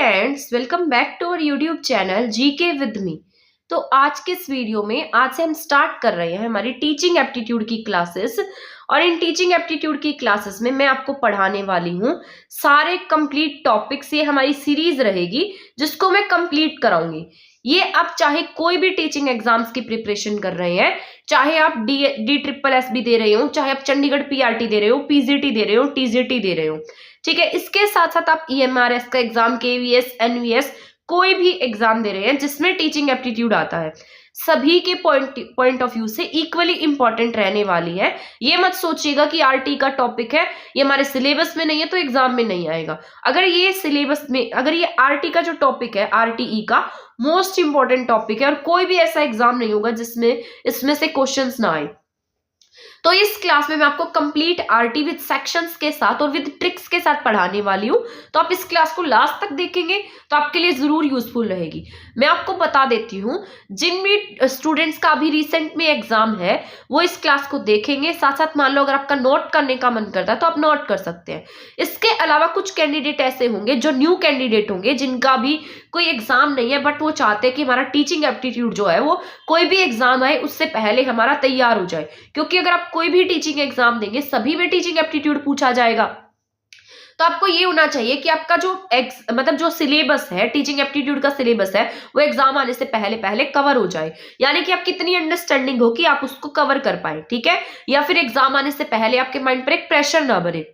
Friends, welcome back to our YouTube channel GK with me. तो आज के इस वीडियो में आज से हम स्टार्ट कर रहे हैं हमारी टीचिंग एप्टीट्यूड की क्लासेस। और इन टीचिंग एप्टीट्यूड की क्लासेस में मैं आपको पढ़ाने वाली हूँ सारे कंप्लीट टॉपिक्स। ये हमारी सीरीज रहेगी जिसको मैं कंप्लीट कराऊंगी। ये आप चाहे कोई भी टीचिंग एग्जाम्स की प्रिपरेशन कर रहे हैं, चाहे आप डी ट्रिपल एस भी दे रहे हो, चाहे आप चंडीगढ़ पीआरटी दे रहे हो, पीजीटी दे रहे हो, टीजीटी दे रहे हो, ठीक है। इसके साथ साथ आप ईएमआरएस का एग्जाम, केवीएस, एनवीएस, कोई भी एग्जाम दे रहे हैं जिसमें टीचिंग एप्टीट्यूड आता है, सभी के पॉइंट ऑफ व्यू से इक्वली इंपॉर्टेंट रहने वाली है। ये मत सोचिएगा कि आरटी का टॉपिक है, ये हमारे सिलेबस में नहीं है तो एग्जाम में नहीं आएगा। अगर ये सिलेबस में, अगर ये आरटी का जो टॉपिक है, आरटीई का मोस्ट इंपॉर्टेंट टॉपिक है और कोई भी ऐसा एग्जाम नहीं होगा जिसमें इसमें से क्वेश्चंस ना आए। तो इस क्लास में मैं आपको कंप्लीट आरटी विद सेक्शंस के साथ और विद ट्रिक्स के साथ पढ़ाने वाली हूँ। तो आप इस क्लास को लास्ट तक देखेंगे तो आपके लिए जरूर यूजफुल रहेगी। मैं आपको बता देती हूँ, जिन भी स्टूडेंट्स का अभी रिसेंट में एग्जाम है वो इस क्लास को देखेंगे। साथ साथ मान लो अगर आपका नोट करने का मन करता है तो आप नोट कर सकते हैं। इसके अलावा कुछ कैंडिडेट ऐसे होंगे जो न्यू कैंडिडेट होंगे, जिनका भी कोई एग्जाम नहीं है बट वो चाहते हैं कि हमारा टीचिंग एप्टीट्यूड जो है वो कोई भी एग्जाम आए उससे पहले हमारा तैयार हो जाए। क्योंकि अगर आप कोई भी टीचिंग एग्जाम देंगे सभी में टीचिंग एप्टीट्यूड पूछा जाएगा। तो आपको ये होना चाहिए कि आपका जो जो सिलेबस है, टीचिंग एप्टीट्यूड का सिलेबस है, वो एग्जाम आने से पहले पहले कवर हो जाए। यानी कि आप कितनी अंडरस्टैंडिंग हो कि आप उसको कवर कर पाए, ठीक है। या फिर एग्जाम आने से पहले आपके माइंड पर एक प्रेशर ना बने।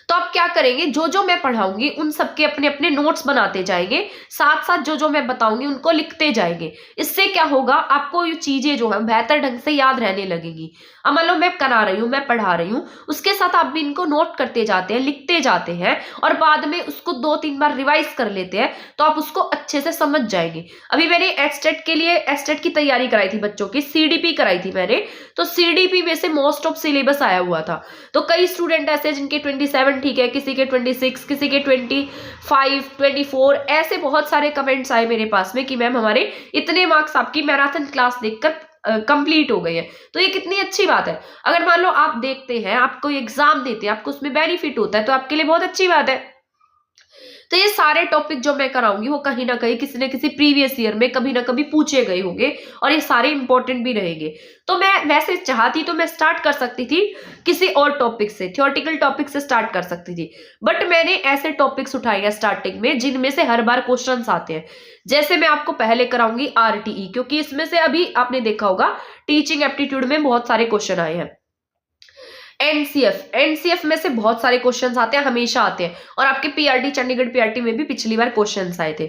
तो आप क्या करेंगे, जो जो मैं पढ़ाऊंगी उन सबके अपने अपने नोट्स बनाते जाएंगे, साथ साथ जो जो मैं बताऊंगी उनको लिखते जाएंगे। इससे क्या होगा, आपको ये चीजें जो है बेहतर ढंग से याद रहने लगेगी। अब मान लो मैं करा रही हूँ, मैं पढ़ा रही हूँ, उसके साथ आप भी इनको नोट करते जाते हैं, लिखते जाते हैं और बाद में उसको 2-3 बार रिवाइज कर लेते हैं तो आप उसको अच्छे से समझ जाएंगे। अभी मैंने एस्टेट के लिए एस्टेट की तैयारी कराई थी बच्चों की, सीडीपी कराई थी मैंने। तो सीडीपी में से मोस्ट ऑफ सिलेबस आया हुआ था। तो कई स्टूडेंट ऐसे जिनके 27 ठीक है, किसी के 26, किसी के 25, 24, ऐसे बहुत सारे कमेंट्स आए मेरे पास में कि मैम हमारे इतने मार्क्स आपकी मैराथन क्लास देखकर कंप्लीट हो गए हैं। तो ये कितनी अच्छी बात है। अगर मान लो आप देखते हैं, आपको एग्जाम देते हैं, आपको उसमें बेनिफिट होता है तो आपके लिए बहुत अच्छी बात है। तो ये सारे टॉपिक जो मैं कराऊंगी वो कहीं ना कहीं किसी न किसी प्रीवियस ईयर में कभी ना कभी पूछे गए होंगे और ये सारे इंपॉर्टेंट भी रहेंगे। तो मैं वैसे चाहती तो मैं स्टार्ट कर सकती थी किसी और टॉपिक से, थियोरेटिकल टॉपिक से स्टार्ट कर सकती थी, बट मैंने ऐसे टॉपिक्स उठाए हैं स्टार्टिंग में जिनमें से हर बार क्वेश्चंस आते हैं। जैसे मैं आपको पहले कराऊंगी आरटीई, क्योंकि इसमें से अभी आपने देखा होगा टीचिंग एप्टीट्यूड में बहुत सारे क्वेश्चन आए हैं। एनसीएफ में से बहुत सारे क्वेश्चंस आते हैं, हमेशा आते हैं, और आपके पीआरटी, चंडीगढ़ पीआरटी में भी पिछली बार क्वेश्चंस आए थे।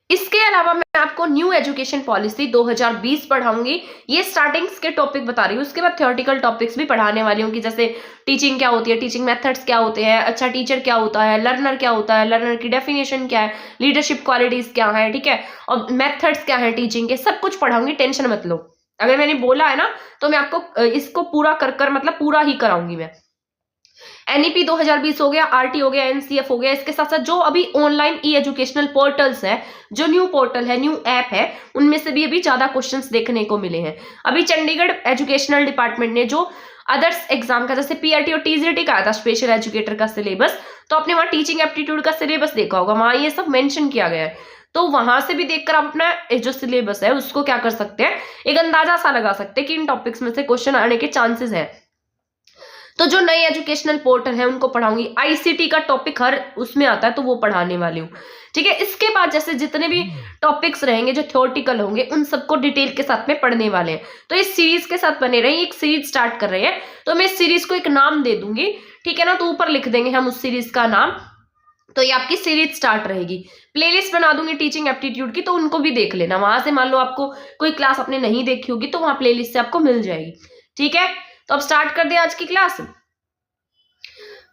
इसके अलावा मैं आपको न्यू एजुकेशन पॉलिसी 2020 पढ़ाऊंगी। ये स्टार्टिंग्स के टॉपिक बता रही हूँ, उसके बाद थ्योरेटिकल टॉपिक्स भी पढ़ाने वाली हूँ कि जैसे टीचिंग क्या होती है, टीचिंग मेथड्स क्या होते हैं, अच्छा टीचर क्या होता है, लर्नर क्या होता है, लर्नर की डेफिनेशन क्या है, लीडरशिप क्वालिटीज क्या है, ठीक है, और मेथड्स क्या है टीचिंग के, सब कुछ पढ़ाऊंगी, टेंशन मत लो। अगर मैंने बोला है ना तो मैं आपको इसको पूरा कर मतलब पूरा ही कराऊंगी मैं। एनईपी 2020 हो गया, आरटी हो गया, एनसीएफ हो गया। इसके साथ साथ जो अभी ऑनलाइन ई एजुकेशनल पोर्टल्स है, जो न्यू पोर्टल है, न्यू ऐप है, उनमें से भी अभी ज्यादा क्वेश्चंस देखने को मिले हैं। अभी चंडीगढ़ एजुकेशनल डिपार्टमेंट ने जो अदर्स एग्जाम का, जैसे पीआरटी और टीजीटी का आया था स्पेशल एजुकेटर का सिलेबस, तो आपने वहां टीचिंग एप्टीट्यूड का सिलेबस देखा होगा, वहां ये सब मेंशन किया गया है। तो वहां से भी देखकर आप अपना जो सिलेबस है उसको क्या कर सकते हैं, एक अंदाजा सा लगा सकते हैं कि इन टॉपिक्स में से क्वेश्चन आने के चांसेस हैं। तो जो नए एजुकेशनल पोर्टल है उनको पढ़ाऊंगी। आईसीटी का टॉपिक हर उसमें आता है तो वो पढ़ाने वाली हूँ, ठीक है। इसके बाद जैसे जितने भी टॉपिक्स रहेंगे जो थ्योरेटिकल होंगे उन सबको डिटेल के साथ में पढ़ने वाले हैं। तो इस सीरीज के साथ बने रहे, एक सीरीज स्टार्ट कर रहे हैं तो मैं इस सीरीज को एक नाम दे दूंगी, ठीक है ना। तो ऊपर लिख देंगे हम उस सीरीज का नाम, तो ये आपकी सीरीज स्टार्ट रहेगी। प्लेलिस्ट बना दूंगी टीचिंग एप्टीट्यूड की, तो उनको भी देख लेना। वहां से मान लो आपको कोई क्लास आपने नहीं देखी होगी तो वहां प्लेलिस्ट से आपको मिल जाएगी, ठीक है। तो अब स्टार्ट कर दें आज की क्लास।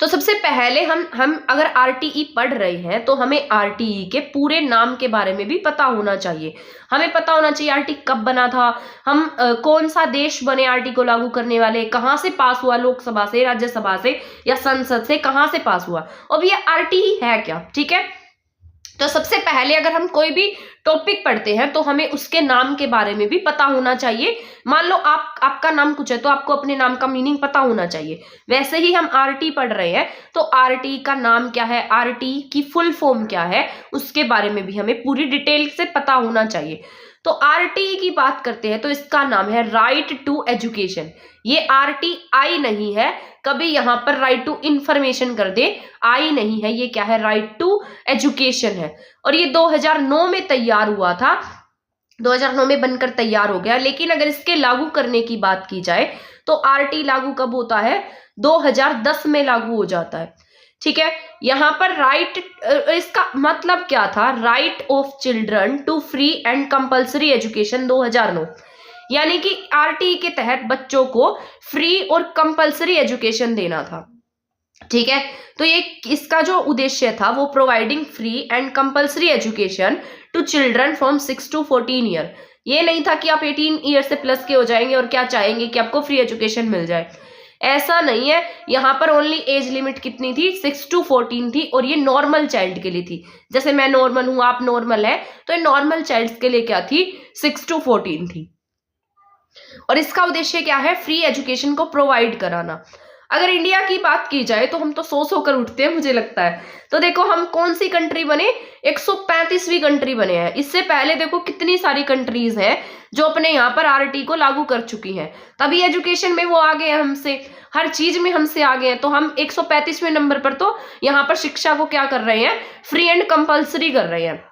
तो सबसे पहले हम अगर आरटीई पढ़ रहे हैं तो हमें आरटीई के पूरे नाम के बारे में भी पता होना चाहिए। हमें पता होना चाहिए आरटी कब बना था, हम कौन सा देश बने आरटी को लागू करने वाले, कहाँ से पास हुआ, लोकसभा से, राज्यसभा से या संसद से, कहाँ से पास हुआ, और ये आरटीई है क्या, ठीक है। तो सबसे पहले अगर हम कोई भी टॉपिक पढ़ते हैं तो हमें उसके नाम के बारे में भी पता होना चाहिए। मान लो आपका नाम कुछ है तो आपको अपने नाम का मीनिंग पता होना चाहिए। वैसे ही हम आरटी पढ़ रहे हैं तो आरटी का नाम क्या है, आरटी की फुल फॉर्म क्या है, उसके बारे में भी हमें पूरी डिटेल से पता होना चाहिए। तो आरटी की बात करते हैं तो इसका नाम है राइट टू एजुकेशन। ये आरटी आई नहीं है, कभी यहां पर राइट टू इंफॉर्मेशन कर दे, आई नहीं है, ये क्या है, राइट टू एजुकेशन है। और ये 2009 में तैयार हुआ था, 2009 में बनकर तैयार हो गया। लेकिन अगर इसके लागू करने की बात की जाए तो आरटी लागू कब होता है, 2010 में लागू हो जाता है। ठीक है, यहां पर राइट, इसका मतलब क्या था, right of children to free and compulsory education 2009, यानी कि आरटी के तहत बच्चों को फ्री और कंपल्सरी एजुकेशन देना था। ठीक है, तो ये इसका जो उद्देश्य था वो providing free and compulsory education to children from 6 to 14 year. ये नहीं था कि आप 18 ईयर से प्लस के हो जाएंगे और क्या चाहेंगे कि आपको फ्री एजुकेशन मिल जाए, ऐसा नहीं है। यहाँ पर ओनली एज लिमिट कितनी थी, 6 to 14 थी, और ये नॉर्मल चाइल्ड के लिए थी। जैसे मैं नॉर्मल हूं, आप नॉर्मल है, तो ये नॉर्मल चाइल्ड के लिए क्या थी, 6 to 14 थी। और इसका उद्देश्य क्या है, फ्री एजुकेशन को प्रोवाइड कराना। अगर इंडिया की बात की जाए तो हम तो सो कर उठते हैं, मुझे लगता है। तो देखो हम कौन सी कंट्री बने, 135वीं कंट्री बने हैं। इससे पहले देखो कितनी सारी कंट्रीज हैं जो अपने यहाँ पर आरटी को लागू कर चुकी हैं। तभी एजुकेशन में वो आगे हैं हमसे, हर चीज में हमसे आगे हैं। तो हम 135वें नंबर पर तो यहाँ पर शिक्षा को क्या कर रहे हैं, फ्री एंड कंपल्सरी कर रहे हैं।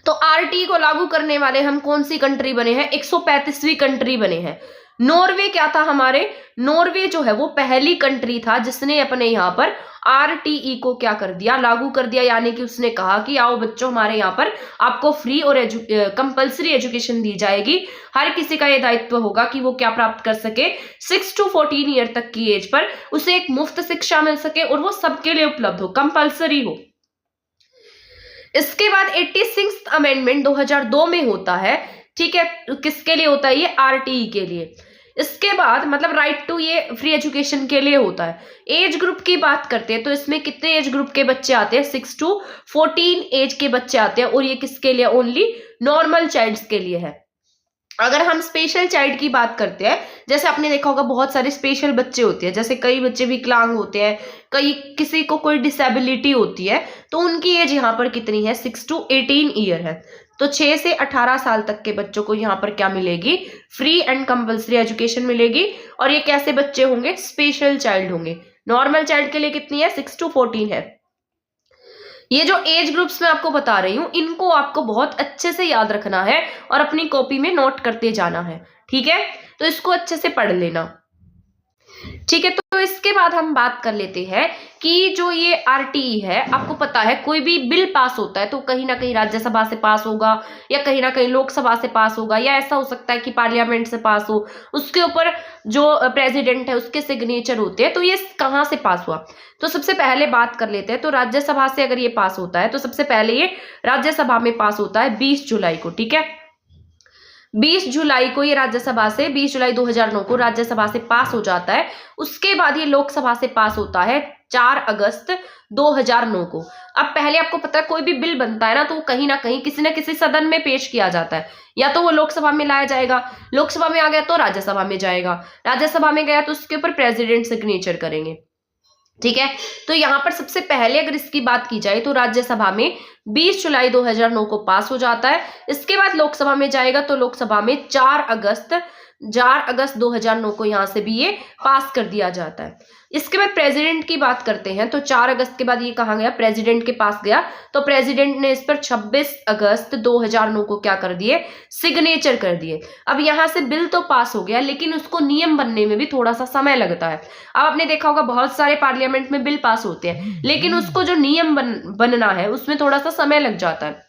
तो आरटी को लागू करने वाले हम कौन सी कंट्री बने हैं, 135वीं कंट्री बने हैं। नॉर्वे क्या था हमारे, नॉर्वे जो है वो पहली कंट्री था जिसने अपने यहाँ पर आरटीई को क्या कर दिया, लागू कर दिया। यानी कि उसने कहा कि आओ बच्चों, हमारे यहाँ पर आपको फ्री और कंपल्सरी एजुकेशन दी जाएगी। हर किसी का ये दायित्व होगा कि वो क्या प्राप्त कर सके, 6 to 14 ईयर तक की एज पर उसे एक मुफ्त शिक्षा मिल सके और वो सबके लिए उपलब्ध हो, कंपल्सरी हो। इसके बाद 86th अमेंडमेंट 2002 में होता है। ठीक है, किसके लिए होता है, ये आरटीई के लिए। इसके बाद मतलब राइट टू, ये फ्री एजुकेशन के लिए होता है। एज ग्रुप की बात करते हैं तो इसमें कितने एज ग्रुप के बच्चे आते हैं, 6 to 14 एज के बच्चे आते हैं। और ये किसके लिए, ओनली नॉर्मल चाइल्ड्स के लिए है। अगर हम स्पेशल चाइल्ड की बात करते हैं, जैसे आपने देखा होगा बहुत सारे स्पेशल बच्चे होते हैं, जैसे कई बच्चे विकलांग होते हैं, कई किसी को कोई डिसेबिलिटी होती है, तो उनकी एज यहाँ पर कितनी है, 6 to 18 ईयर है। तो 6 से 18 साल तक के बच्चों को यहाँ पर क्या मिलेगी, फ्री एंड कंपल्सरी एजुकेशन मिलेगी। और ये कैसे बच्चे होंगे, स्पेशल चाइल्ड होंगे। नॉर्मल चाइल्ड के लिए कितनी है, 6 to 14 है। ये जो एज ग्रुप्स मैं आपको बता रही हूं, इनको आपको बहुत अच्छे से याद रखना है और अपनी कॉपी में नोट करते जाना है। ठीक है, तो इसको अच्छे से पढ़ लेना। ठीक है, तो इसके बाद हम बात कर लेते हैं कि जो ये आरटीई है, आपको पता है कोई भी बिल पास होता है तो कहीं ना कहीं राज्यसभा से पास होगा या कहीं ना कहीं लोकसभा से पास होगा, या ऐसा हो सकता है कि पार्लियामेंट से पास हो, उसके ऊपर जो प्रेसिडेंट है उसके सिग्नेचर होते हैं। तो ये कहाँ से पास हुआ, तो सबसे पहले बात कर लेते हैं। तो राज्यसभा से अगर ये पास होता है तो सबसे पहले ये राज्यसभा में पास होता है 20 जुलाई को। ठीक है, 20 जुलाई को ये राज्यसभा से, 20 जुलाई 2009 को राज्यसभा से पास हो जाता है। उसके बाद ये लोकसभा से पास होता है 4 अगस्त 2009 को। अब पहले आपको पता है कोई भी बिल बनता है ना, तो वो कहीं ना कहीं किसी न किसी सदन में पेश किया जाता है। या तो वो लोकसभा में लाया जाएगा, लोकसभा में आ गया तो राज्यसभा में जाएगा, राज्यसभा में गया तो उसके ऊपर प्रेसिडेंट सिग्नेचर करेंगे। ठीक है, तो यहाँ पर सबसे पहले अगर इसकी बात की जाए तो राज्यसभा में 20 जुलाई 2009 को पास हो जाता है। इसके बाद लोकसभा में जाएगा तो लोकसभा में 4 अगस्त 2009 को यहाँ से भी ये पास कर दिया जाता है। इसके बाद प्रेसिडेंट की बात करते हैं तो 4 अगस्त के बाद ये कहाँ गया, प्रेसिडेंट के पास गया। तो प्रेसिडेंट ने इस पर 26 अगस्त 2009 को क्या कर दिए, सिग्नेचर कर दिए। अब यहाँ से बिल तो पास हो गया, लेकिन उसको नियम बनने में भी थोड़ा सा समय लगता है। अब आपने देखा होगा बहुत सारे पार्लियामेंट में बिल पास होते हैं, लेकिन उसको जो नियम बनना है उसमें थोड़ा सा समय लग जाता है।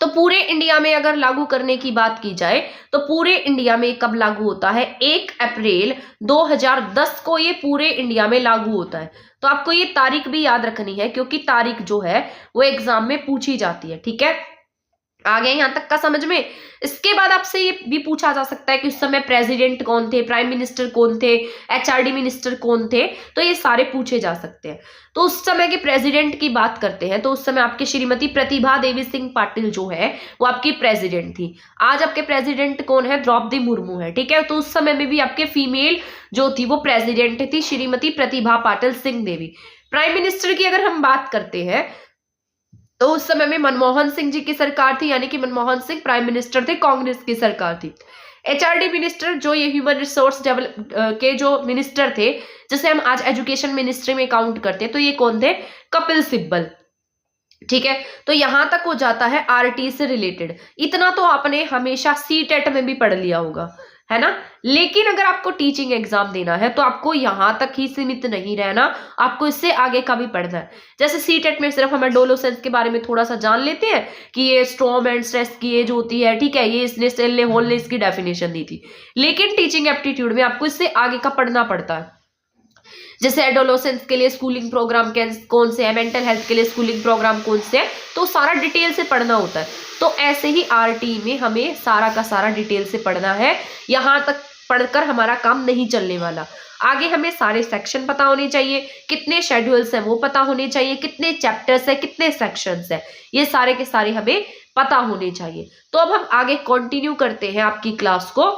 तो पूरे इंडिया में अगर लागू करने की बात की जाए तो पूरे इंडिया में कब लागू होता है, 1 अप्रैल 2010 को ये पूरे इंडिया में लागू होता है। तो आपको ये तारीख भी याद रखनी है, क्योंकि तारीख जो है वो एग्जाम में पूछी जाती है। ठीक है, आ गया यहाँ तक का समझ में। इसके बाद आपसे ये भी पूछा जा सकता है कि उस समय प्रेसिडेंट कौन थे, प्राइम मिनिस्टर कौन थे, एचआरडी मिनिस्टर कौन थे, तो ये सारे पूछे जा सकते हैं। तो उस समय के प्रेसिडेंट की बात करते हैं तो उस समय आपके श्रीमती प्रतिभा देवी सिंह पाटिल जो है वो आपकी प्रेसिडेंट थी। आज आपके प्रेसिडेंट कौन है, द्रौपदी मुर्मू है, ठीक है। तो उस समय में भी आपके फीमेल जो थी वो प्रेसिडेंट थी, श्रीमती प्रतिभा पाटिल सिंह देवी। प्राइम मिनिस्टर की अगर हम बात करते हैं तो उस समय में मनमोहन सिंह जी की सरकार थी, यानी कि मनमोहन सिंह प्राइम मिनिस्टर थे, कांग्रेस की सरकार थी। एचआरडी मिनिस्टर जो ये ह्यूमन रिसोर्स डेवलप के जो मिनिस्टर थे, जिसे हम आज एजुकेशन मिनिस्ट्री में काउंट करते हैं, तो ये कौन थे, कपिल सिब्बल, ठीक है। तो यहां तक हो जाता है आरटी से रिलेटेड। इतना तो आपने हमेशा सीटेट में भी पढ़ लिया होगा, है ना। लेकिन अगर आपको टीचिंग एग्जाम देना है तो आपको यहां तक ही सीमित नहीं रहना, आपको इससे आगे का भी पढ़ना है। जैसे सीटेट में सिर्फ हम एडोलेसेंस के बारे में थोड़ा सा जान लेते हैं कि ये स्टॉर्म एंड स्ट्रेस की एज होती है, ठीक है, ये इसने सेल ने होल ने इसकी डेफिनेशन दी थी। लेकिन टीचिंग एप्टीट्यूड में आपको इससे आगे का पढ़ना पड़ता है। जैसे एडोलेसेंस के लिए स्कूलिंग प्रोग्राम कौन से है, मेंटल हेल्थ के लिए स्कूलिंग प्रोग्राम कौन से है, तो सारा डिटेल से पढ़ना होता है। तो ऐसे ही आरटी में हमें सारा का सारा डिटेल से पढ़ना है। यहां तक पढ़कर हमारा काम नहीं चलने वाला। आगे हमें सारे सेक्शन पता होने चाहिए, कितने शेड्यूल्स हैं वो पता होने चाहिए, कितने चैप्टर्स है, कितने सेक्शंस है, ये सारे के सारे हमें पता होने चाहिए। तो अब हम आगे कंटिन्यू करते हैं आपकी क्लास को।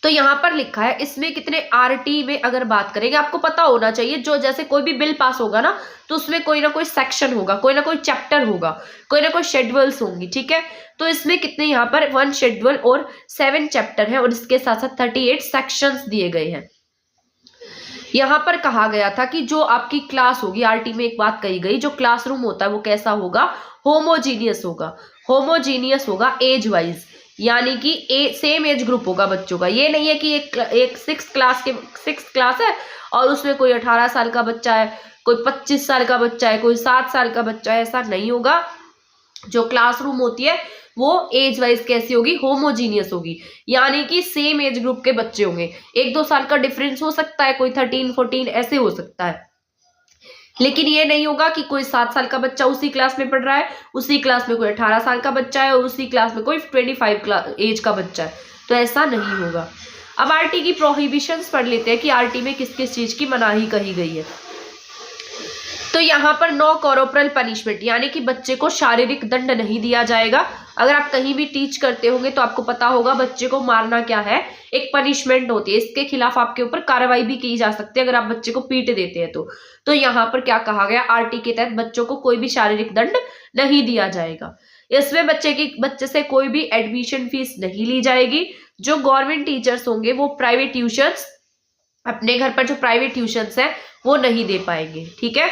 तो यहाँ पर लिखा है इसमें कितने आरटी में अगर बात करेंगे, आपको पता होना चाहिए, जो जैसे कोई भी बिल पास होगा ना तो उसमें कोई ना कोई सेक्शन होगा, कोई ना कोई चैप्टर होगा, कोई ना कोई शेड्यूल्स होंगी, ठीक है। तो इसमें कितने यहाँ पर 1 शेड्यूल और 7 चैप्टर है और इसके साथ साथ 38 सेक्शंस दिए गए हैं। यहाँ पर कहा गया था कि जो आपकी क्लास होगी, आरटी में एक बात कही गई, जो क्लासरूम होता है वो कैसा होगा, होमोजीनियस होगा। होमोजीनियस होगा एज वाइज, यानी कि सेम एज ग्रुप होगा बच्चों का। ये नहीं है कि एक 6th क्लास है और उसमें कोई 18 साल का बच्चा है, कोई 25 साल का बच्चा है, कोई 7 साल का बच्चा है, ऐसा नहीं होगा। जो क्लासरूम होती है वो एज वाइज कैसी होगी, होमोजीनियस होगी, यानी कि सेम एज ग्रुप के बच्चे होंगे। 1-2 साल का डिफरेंस हो सकता है, कोई 13-14 ऐसे हो सकता है, लेकिन ये नहीं होगा कि कोई 7 साल का बच्चा उसी क्लास में पढ़ रहा है, उसी क्लास में कोई 18 साल का बच्चा है और उसी क्लास में कोई 25 एज का बच्चा है, तो ऐसा नहीं होगा। अब आरटी की प्रोहिबिशंस पढ़ लेते हैं कि आरटी में किस किस चीज की मनाही कही गई है। तो यहाँ पर नो कॉर्पोरल पनिशमेंट, यानी कि बच्चे को शारीरिक दंड नहीं दिया जाएगा। अगर आप कहीं भी टीच करते होंगे तो आपको पता होगा बच्चे को मारना क्या है, एक पनिशमेंट होती है, इसके खिलाफ आपके ऊपर कार्रवाई भी की जा सकती है अगर आप बच्चे को पीट देते हैं तो यहाँ पर क्या कहा गया, आरटी के तहत बच्चों को कोई भी शारीरिक दंड नहीं दिया जाएगा। इसमें बच्चे से कोई भी एडमिशन फीस नहीं ली जाएगी। जो गवर्नमेंट टीचर्स होंगे वो प्राइवेट ट्यूशंस, अपने घर पर जो प्राइवेट ट्यूशंस हैं वो नहीं दे पाएंगे, ठीक है।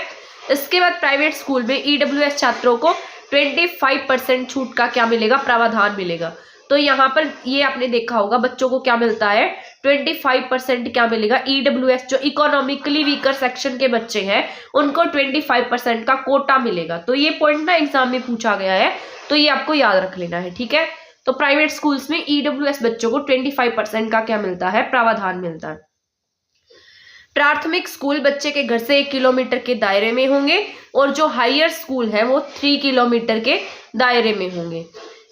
इसके बाद प्राइवेट स्कूल में ईडब्ल्यूएस छात्रों को 25% छूट का क्या मिलेगा, प्रावधान मिलेगा। तो यहाँ पर ये आपने देखा होगा बच्चों को क्या मिलता है, 25% क्या मिलेगा, ईडब्ल्यूएस जो इकोनॉमिकली वीकर सेक्शन के बच्चे हैं उनको 25% का कोटा मिलेगा। तो ये पॉइंट ना एग्जाम में पूछा गया है, तो ये आपको याद रख लेना है, ठीक है। तो प्राइवेट स्कूल्स में ईडब्ल्यूएस बच्चों को 25% का क्या मिलता है, प्रावधान मिलता है। प्राथमिक स्कूल बच्चे के घर से 1 किलोमीटर के दायरे में होंगे और जो हायर स्कूल है वो 3 किलोमीटर के दायरे में होंगे।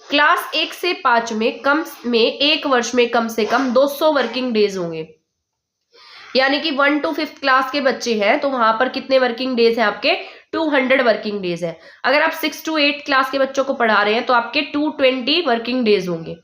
क्लास 1 से 5 में एक वर्ष में कम से कम 200 वर्किंग डेज होंगे, यानी कि 1 to 5th क्लास के बच्चे हैं तो वहां पर कितने वर्किंग डेज हैं आपके, 200 वर्किंग डेज है। अगर आप 6 to 8 क्लास के बच्चों को पढ़ा रहे हैं तो आपके 220 वर्किंग डेज होंगे।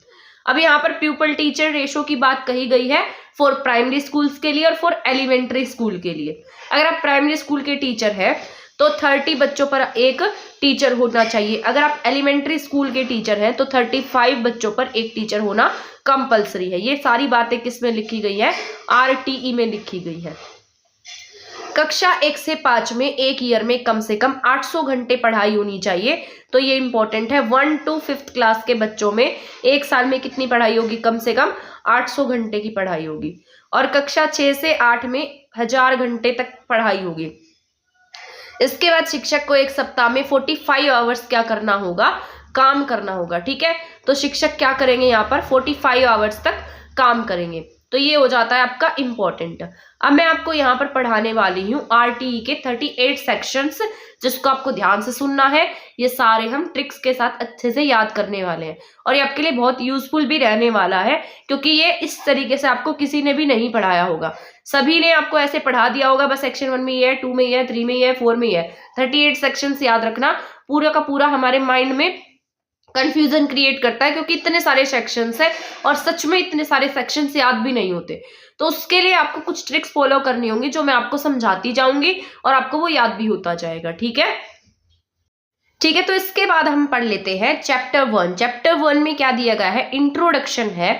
अब यहाँ पर प्यूपल टीचर रेशो की बात कही गई है फॉर प्राइमरी स्कूल्स के लिए और फॉर एलिमेंट्री स्कूल के लिए। अगर आप प्राइमरी स्कूल के टीचर हैं तो 30 बच्चों पर एक टीचर होना चाहिए। अगर आप एलिमेंट्री स्कूल के टीचर हैं तो 35 बच्चों पर एक टीचर होना कंपलसरी है। ये सारी बातें किस में लिखी गई है, आरटीई में लिखी गई है। कक्षा 1 से 5 में एक ईयर में कम से कम 800 घंटे पढ़ाई होनी चाहिए, तो ये इंपॉर्टेंट है। 1 to 5th क्लास के बच्चों में एक साल में कितनी पढ़ाई होगी, कम से कम 800 घंटे की पढ़ाई होगी। और कक्षा 6 से 8 में 1000 घंटे तक पढ़ाई होगी। इसके बाद शिक्षक को एक सप्ताह में 45 आवर्स क्या करना होगा, काम करना होगा, ठीक है। तो शिक्षक क्या करेंगे, यहाँ पर 45 आवर्स तक काम करेंगे। तो ये हो जाता है आपका इम्पोर्टेंट। अब मैं आपको यहाँ पर पढ़ाने वाली हूँ RTE के 38 सेक्शंस, जिसको आपको ध्यान से सुनना है। ये सारे हम ट्रिक्स के साथ अच्छे से याद करने वाले हैं और ये आपके लिए बहुत यूजफुल भी रहने वाला है, क्योंकि ये इस तरीके से आपको किसी ने भी नहीं पढ़ाया होगा। सभी ने आपको ऐसे पढ़ा दिया होगा, बस सेक्शन 1 में ये है, 2 में ये है, 3 में ये है, 4 में ये है। 38 सेक्शंस याद रखना पूरा का पूरा हमारे माइंड में कंफ्यूजन क्रिएट करता है, क्योंकि इतने सारे सेक्शंस हैं और सच में इतने सारे सेक्शंस याद भी नहीं होते। तो उसके लिए आपको कुछ ट्रिक्स फॉलो करनी होंगी, जो मैं आपको समझाती जाऊंगी और आपको वो याद भी होता जाएगा। ठीक है, ठीक है। तो इसके बाद हम पढ़ लेते हैं चैप्टर 1। चैप्टर 1 में क्या दिया गया है, इंट्रोडक्शन है।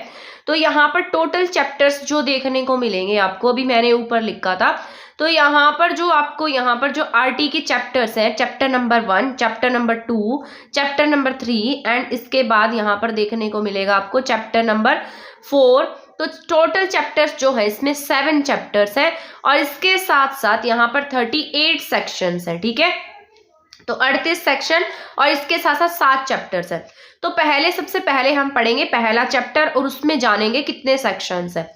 तो यहाँ पर टोटल चैप्टर्स जो देखने को मिलेंगे आपको, अभी मैंने ऊपर लिखा था, तो यहाँ पर जो आपको यहाँ पर जो RT के चैप्टर्स है, chapter number 1, chapter number 2, chapter number 3 and इसके बाद यहाँ पर देखने को मिलेगा आपको चैप्टर नंबर 4। तो टोटल चैप्टर्स जो है इसमें 7 चैप्टर्स है और इसके साथ साथ यहाँ पर 38 सेक्शंस है। ठीक है, तो 38 सेक्शन और इसके साथ साथ 7 चैप्टर्स है। तो सबसे पहले हम पढ़ेंगे पहला चैप्टर और उसमें जानेंगे कितने सेक्शंस है।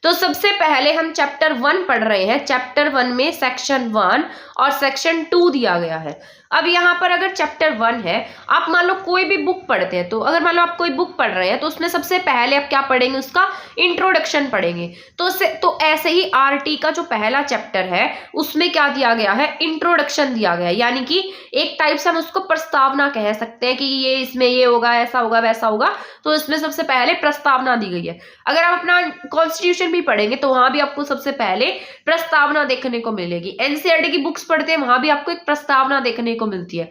तो सबसे पहले हम चैप्टर 1 पढ़ रहे हैं। चैप्टर 1 में सेक्शन 1 और सेक्शन 2 दिया गया है। अब यहाँ पर अगर चैप्टर 1 है, आप मान लो कोई भी बुक पढ़ते हैं, तो अगर मान लो आप कोई बुक पढ़ रहे हैं तो उसमें सबसे पहले आप क्या पढ़ेंगे, उसका इंट्रोडक्शन पढ़ेंगे। तो ऐसे ही RT का जो पहला चैप्टर है उसमें क्या दिया गया है, इंट्रोडक्शन दिया गया है। यानी कि एक टाइप से हम उसको प्रस्तावना कह सकते हैं कि ये इसमें ये होगा, ऐसा होगा, वैसा होगा। तो इसमें सबसे पहले प्रस्तावना दी गई है। अगर आप अपना कॉन्स्टिट्यूशन भी पढ़ेंगे तो वहां भी आपको सबसे पहले प्रस्तावना देखने को मिलेगी। NCERT की बुक्स पढ़ते हैं, वहां भी आपको एक प्रस्तावना देखने को मिलती है।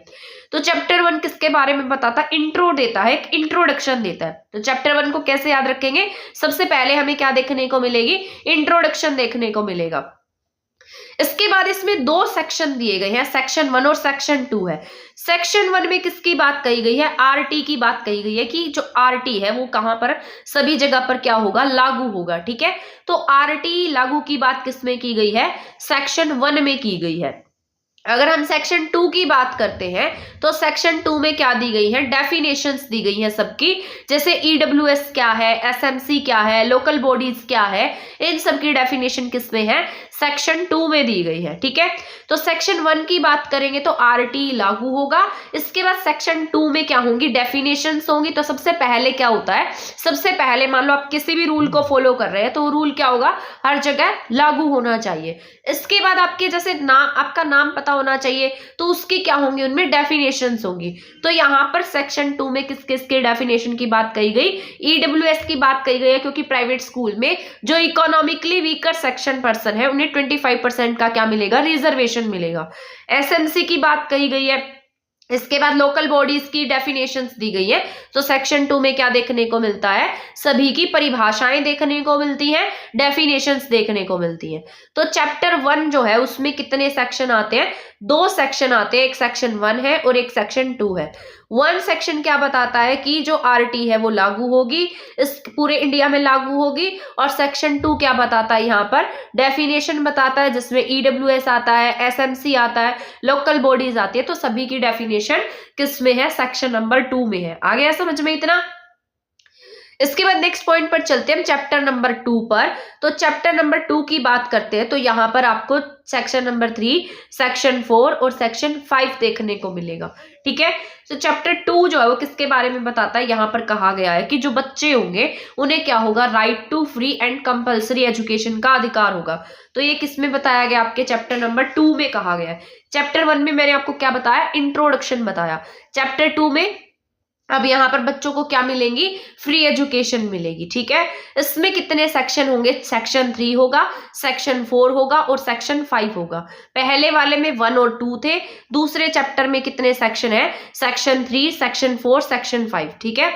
तो चैप्टर 1 किसके बारे में बताता है, इंट्रो देता है, एक इंट्रोडक्शन देता है। तो चैप्टर 1 को कैसे याद रखेंगे, सबसे पहले हमें क्या देखने को मिलेगी, इंट्रोडक्शन देखने को मिलेगा। इसके बाद इसमें 2 सेक्शन दिए गए हैं, सेक्शन 1 और सेक्शन 2 है। सेक्शन 1 में किसकी बात कही गई है, RT की बात कही गई है कि जो RT है वो कहां पर, सभी जगह पर क्या होगा, लागू होगा। ठीक है, तो RT लागू की बात किसमें की गई है, सेक्शन 1 में की गई है। अगर हम सेक्शन 2 की बात करते हैं तो सेक्शन 2 में क्या दी गई है, डेफिनेशंस दी गई हैं सबकी, जैसे EWS क्या है, SMC क्या है, लोकल बॉडीज क्या है, इन सब की डेफिनेशन किसमें है, सेक्शन 2 में दी गई है। ठीक है, तो सेक्शन 1 की बात करेंगे तो RT लागू होगा। इसके बाद सेक्शन 2 में क्या होंगी, डेफिनेशंस होंगी। तो सबसे पहले क्या होता है, सबसे पहले मान लो आप किसी भी रूल को फॉलो कर रहे हैं तो रूल क्या होगा, हर जगह लागू होना चाहिए। इसके बाद आपके जैसे आपका नाम पता होना चाहिए, तो उसकी क्या होंगी, उनमें डेफिनेशंस होंगी। तो यहाँ पर सेक्शन 2 में किस किस के डेफिनेशन की बात कही गई, EWS की बात कही गई है, क्योंकि प्राइवेट स्कूल में जो इकोनॉमिकली वीकर सेक्शन पर्सन है उन्हें 25% का क्या मिलेगा, रिजर्वेशन मिलेगा। SMC की बात कही गई है। इसके बाद लोकल बॉडीज की डेफिनेशंस दी गई है। तो सेक्शन 2 में क्या देखने को मिलता है, सभी की परिभाषाएं देखने को मिलती हैं, डेफिनेशंस देखने को मिलती हैं। तो चैप्टर 1 जो है उसमें कितने सेक्शन आते हैं, 2 सेक्शन आते हैं, एक सेक्शन 1 है और एक सेक्शन 2 है। 1 सेक्शन क्या बताता है कि जो RT है वो लागू होगी, इस पूरे इंडिया में लागू होगी। और सेक्शन 2 क्या बताता है, यहाँ पर डेफिनेशन बताता है, जिसमें EWS आता है, SMC आता है, लोकल बॉडीज आती है। तो सभी की डेफिनेशन किस में है, सेक्शन नंबर 2 में है। आ गया समझ में इतना। इसके बाद नेक्स्ट पॉइंट पर चलते हैं हम चैप्टर नंबर 2 पर। तो चैप्टर नंबर 2 की बात करते हैं तो यहाँ पर आपको सेक्शन नंबर 3, सेक्शन 4 और सेक्शन 5 देखने को मिलेगा। ठीक है, तो चैप्टर 2 जो है वो किसके बारे में बताता है, यहाँ पर कहा गया है कि जो बच्चे होंगे उन्हें क्या होगा, right to free and compulsory education का अधिकार होगा। तो ये किसमें बताया गया, आपके चैप्टर नंबर 2 में कहा गया है। चैप्टर 1 में मैंने आपको क्या बताया, इंट्रोडक्शन बताया। चैप्टर 2 में अब यहाँ पर बच्चों को क्या मिलेंगी, फ्री एजुकेशन मिलेगी। ठीक है, इसमें कितने सेक्शन होंगे, सेक्शन 3 होगा, सेक्शन 4 होगा और सेक्शन 5 होगा। पहले वाले में 1 और 2 थे, दूसरे चैप्टर में कितने सेक्शन है, सेक्शन 3, सेक्शन 4, सेक्शन 5। ठीक है,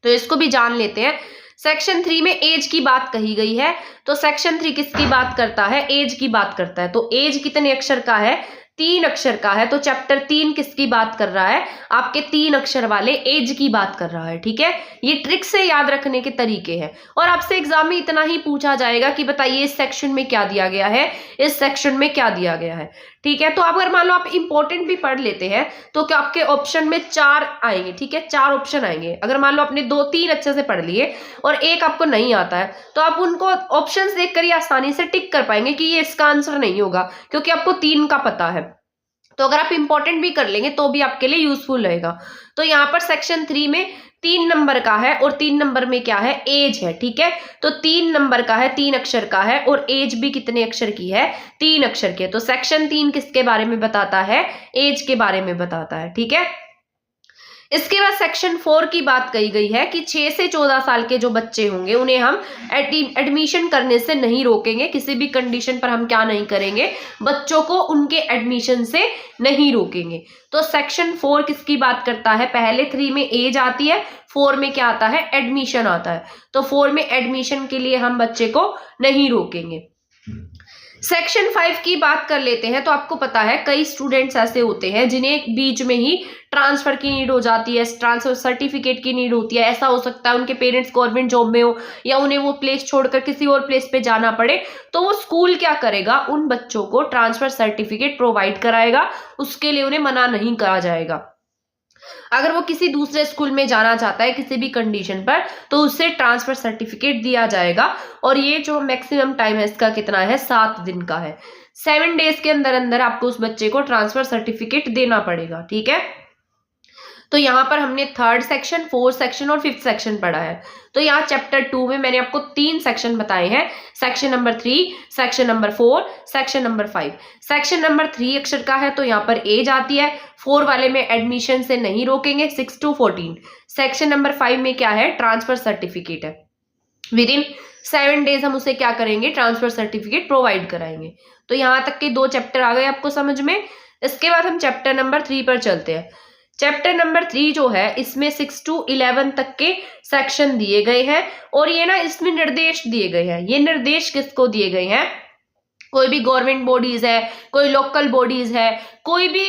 तो इसको भी जान लेते हैं। सेक्शन 3 में एज की बात कही गई है। तो सेक्शन 3 किसकी बात करता है, एज की बात करता है। तो एज कितने अक्षर का है, 3 अक्षर का है। तो चैप्टर 3 किसकी बात कर रहा है, आपके 3 अक्षर वाले एज की बात कर रहा है। ठीक है, ये ट्रिक से याद रखने के तरीके हैं। और आपसे एग्जाम में इतना ही पूछा जाएगा कि बताइए इस सेक्शन में क्या दिया गया है, इस सेक्शन में क्या दिया गया है। ठीक है। तो अगर मान लो आप इंपॉर्टेंट भी पढ़ लेते हैं तो क्या आपके ऑप्शन में 4 आएंगे, ठीक है, 4 ऑप्शन आएंगे। अगर मान लो आपने 2-3 अच्छे से पढ़ लिए और एक आपको नहीं आता है तो आप उनको ऑप्शंस देखकर ही आसानी से टिक कर पाएंगे कि ये इसका आंसर नहीं होगा, क्योंकि आपको 3 का पता है। तो अगर आप इंपॉर्टेंट भी कर लेंगे तो भी आपके लिए यूजफुल रहेगा। तो यहाँ पर सेक्शन 3 में 3 नंबर का है और 3 नंबर में क्या है, एज है, ठीक है। तो 3 नंबर का है, 3 अक्षर का है और एज भी कितने अक्षर की है, 3 अक्षर की है। तो सेक्शन 3 किसके बारे में बताता है, एज के बारे में बताता है, ठीक है। इसके बाद सेक्शन 4 की बात कही गई है कि 6 से 14 साल के जो बच्चे होंगे उन्हें हम एडमिशन करने से नहीं रोकेंगे, किसी भी कंडीशन पर हम क्या नहीं करेंगे, बच्चों को उनके एडमिशन से नहीं रोकेंगे। तो सेक्शन 4 किसकी बात करता है, पहले 3 में एज आती है, 4 में क्या आता है, एडमिशन आता है। तो 4 में एडमिशन के लिए हम बच्चे को नहीं रोकेंगे। सेक्शन 5 की बात कर लेते हैं। तो आपको पता है कई स्टूडेंट्स ऐसे होते हैं जिन्हें बीच में ही ट्रांसफर की नीड हो जाती है, ट्रांसफर सर्टिफिकेट की नीड होती है। ऐसा हो सकता है उनके पेरेंट्स गवर्नमेंट जॉब में हो या उन्हें वो प्लेस छोड़कर किसी और प्लेस पे जाना पड़े, तो वो स्कूल क्या करेगा, उन बच्चों को ट्रांसफर सर्टिफिकेट प्रोवाइड कराएगा, उसके लिए उन्हें मना नहीं करा जाएगा। अगर वो किसी दूसरे स्कूल में जाना चाहता है किसी भी कंडीशन पर तो उससे ट्रांसफर सर्टिफिकेट दिया जाएगा। और ये जो मैक्सिमम टाइम है इसका कितना है, 7 दिन का है। 7 डेज के अंदर अंदर आपको उस बच्चे को ट्रांसफर सर्टिफिकेट देना पड़ेगा, ठीक है। तो यहाँ पर हमने 3rd सेक्शन, 4th सेक्शन और 5th सेक्शन पढ़ा है। तो यहाँ चैप्टर 2 में मैंने आपको 3 सेक्शन बताए हैं, section number 3, section number 4, section number 5। Section number 3 अक्षर का है तो यहाँ पर एज आती है, 4 वाले में एडमिशन से नहीं रोकेंगे, 6 to 14। सेक्शन नंबर 5 में क्या है, ट्रांसफर सर्टिफिकेट है, विद इन 7 डेज हम उसे क्या करेंगे, ट्रांसफर सर्टिफिकेट प्रोवाइड कराएंगे। तो यहाँ तक के 2 चैप्टर आ गए आपको समझ में। इसके बाद हम चैप्टर नंबर 3 पर चलते हैं। चैप्टर नंबर 3 जो है इसमें 6 to 11 तक के सेक्शन दिए गए हैं और ये ना इसमें निर्देश दिए गए हैं। ये निर्देश किसको दिए गए हैं, कोई भी गवर्नमेंट बॉडीज है, कोई लोकल बॉडीज है, कोई भी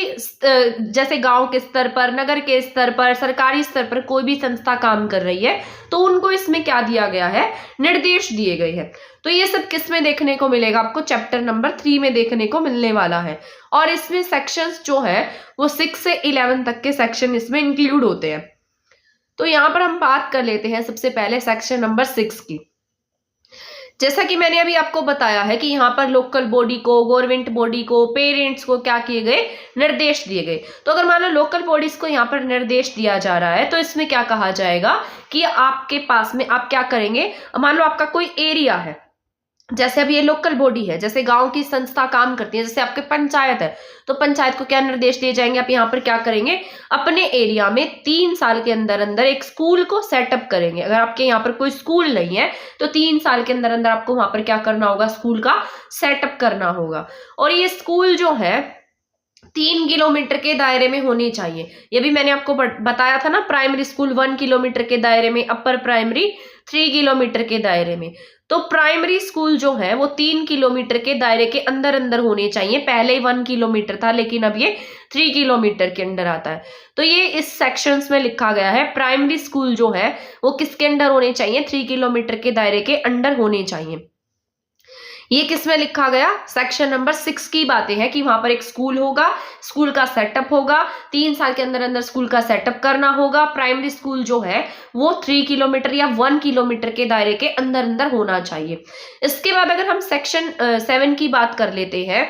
जैसे गांव के स्तर पर, नगर के स्तर पर, सरकारी स्तर पर कोई भी संस्था काम कर रही है तो उनको इसमें क्या दिया गया है, निर्देश दिए गए हैं। तो ये सब किस में देखने को मिलेगा, आपको चैप्टर नंबर 3 में देखने को मिलने वाला है। और इसमें सेक्शंस जो है वो 6 से 11 तक के सेक्शन इसमें इंक्लूड होते हैं। तो यहाँ पर हम बात कर लेते हैं सबसे पहले सेक्शन नंबर 6 की। जैसा कि मैंने अभी आपको बताया है कि यहाँ पर लोकल बॉडी को, गवर्नमेंट बॉडी को, पेरेंट्स को क्या किए गए, निर्देश दिए गए। तो अगर मान लो लोकल बॉडीज को यहाँ पर निर्देश दिया जा रहा है तो इसमें क्या कहा जाएगा कि आपके पास में आप क्या करेंगे, मान लो आपका कोई एरिया है, जैसे अब ये लोकल बॉडी है, जैसे गांव की संस्था काम करती है, जैसे आपके पंचायत है, तो पंचायत को क्या निर्देश दिए जाएंगे, आप यहाँ पर क्या करेंगे, अपने एरिया में 3 साल के अंदर अंदर एक स्कूल को सेटअप करेंगे। अगर आपके यहाँ पर कोई स्कूल नहीं है तो 3 साल के अंदर अंदर आपको वहां पर क्या करना होगा, स्कूल का सेटअप करना होगा। और ये स्कूल जो है 3 किलोमीटर के दायरे में होनी चाहिए। ये भी मैंने आपको बताया था ना, प्राइमरी स्कूल 1 किलोमीटर के दायरे में, अपर प्राइमरी 3 किलोमीटर के दायरे में। तो प्राइमरी स्कूल जो है वो 3 किलोमीटर के दायरे के अंदर अंदर होने चाहिए। पहले ही 1 किलोमीटर था लेकिन अब ये 3 किलोमीटर के अंदर आता है। तो ये इस सेक्शंस में लिखा गया है, प्राइमरी स्कूल जो है वो किसके अंदर होने चाहिए, 3 किलोमीटर के दायरे के अंदर होने चाहिए। ये किसमें लिखा गया, सेक्शन नंबर 6 की बातें हैं कि वहां पर एक स्कूल होगा, स्कूल का सेटअप होगा, 3 साल के अंदर अंदर स्कूल का सेटअप करना होगा। प्राइमरी स्कूल जो है वो 3 किलोमीटर या 1 किलोमीटर के दायरे के अंदर अंदर होना चाहिए। इसके बाद अगर हम सेक्शन 7 की बात कर लेते हैं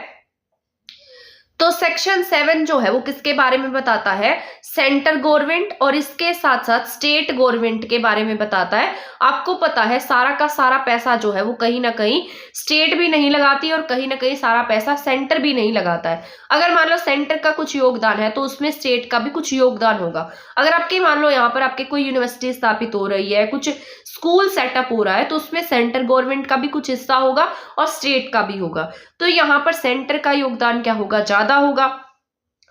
तो सेक्शन 7 जो है वो किसके बारे में बताता है, सेंटर गवर्नमेंट और इसके साथ साथ स्टेट गवर्नमेंट के बारे में बताता है। आपको पता है सारा का सारा पैसा जो है वो कहीं ना कहीं स्टेट भी नहीं लगाती और कहीं ना कहीं सारा पैसा सेंटर भी नहीं लगाता है। अगर मान लो सेंटर का कुछ योगदान है तो उसमें स्टेट का भी कुछ योगदान होगा। अगर आपके मान लो यहाँ पर आपके कोई यूनिवर्सिटी स्थापित हो रही है, कुछ स्कूल सेटअप हो रहा है, तो उसमें सेंटर गवर्नमेंट का भी कुछ हिस्सा होगा और स्टेट का भी होगा। तो यहाँ पर सेंटर का योगदान क्या होगा, ज्यादा होगा।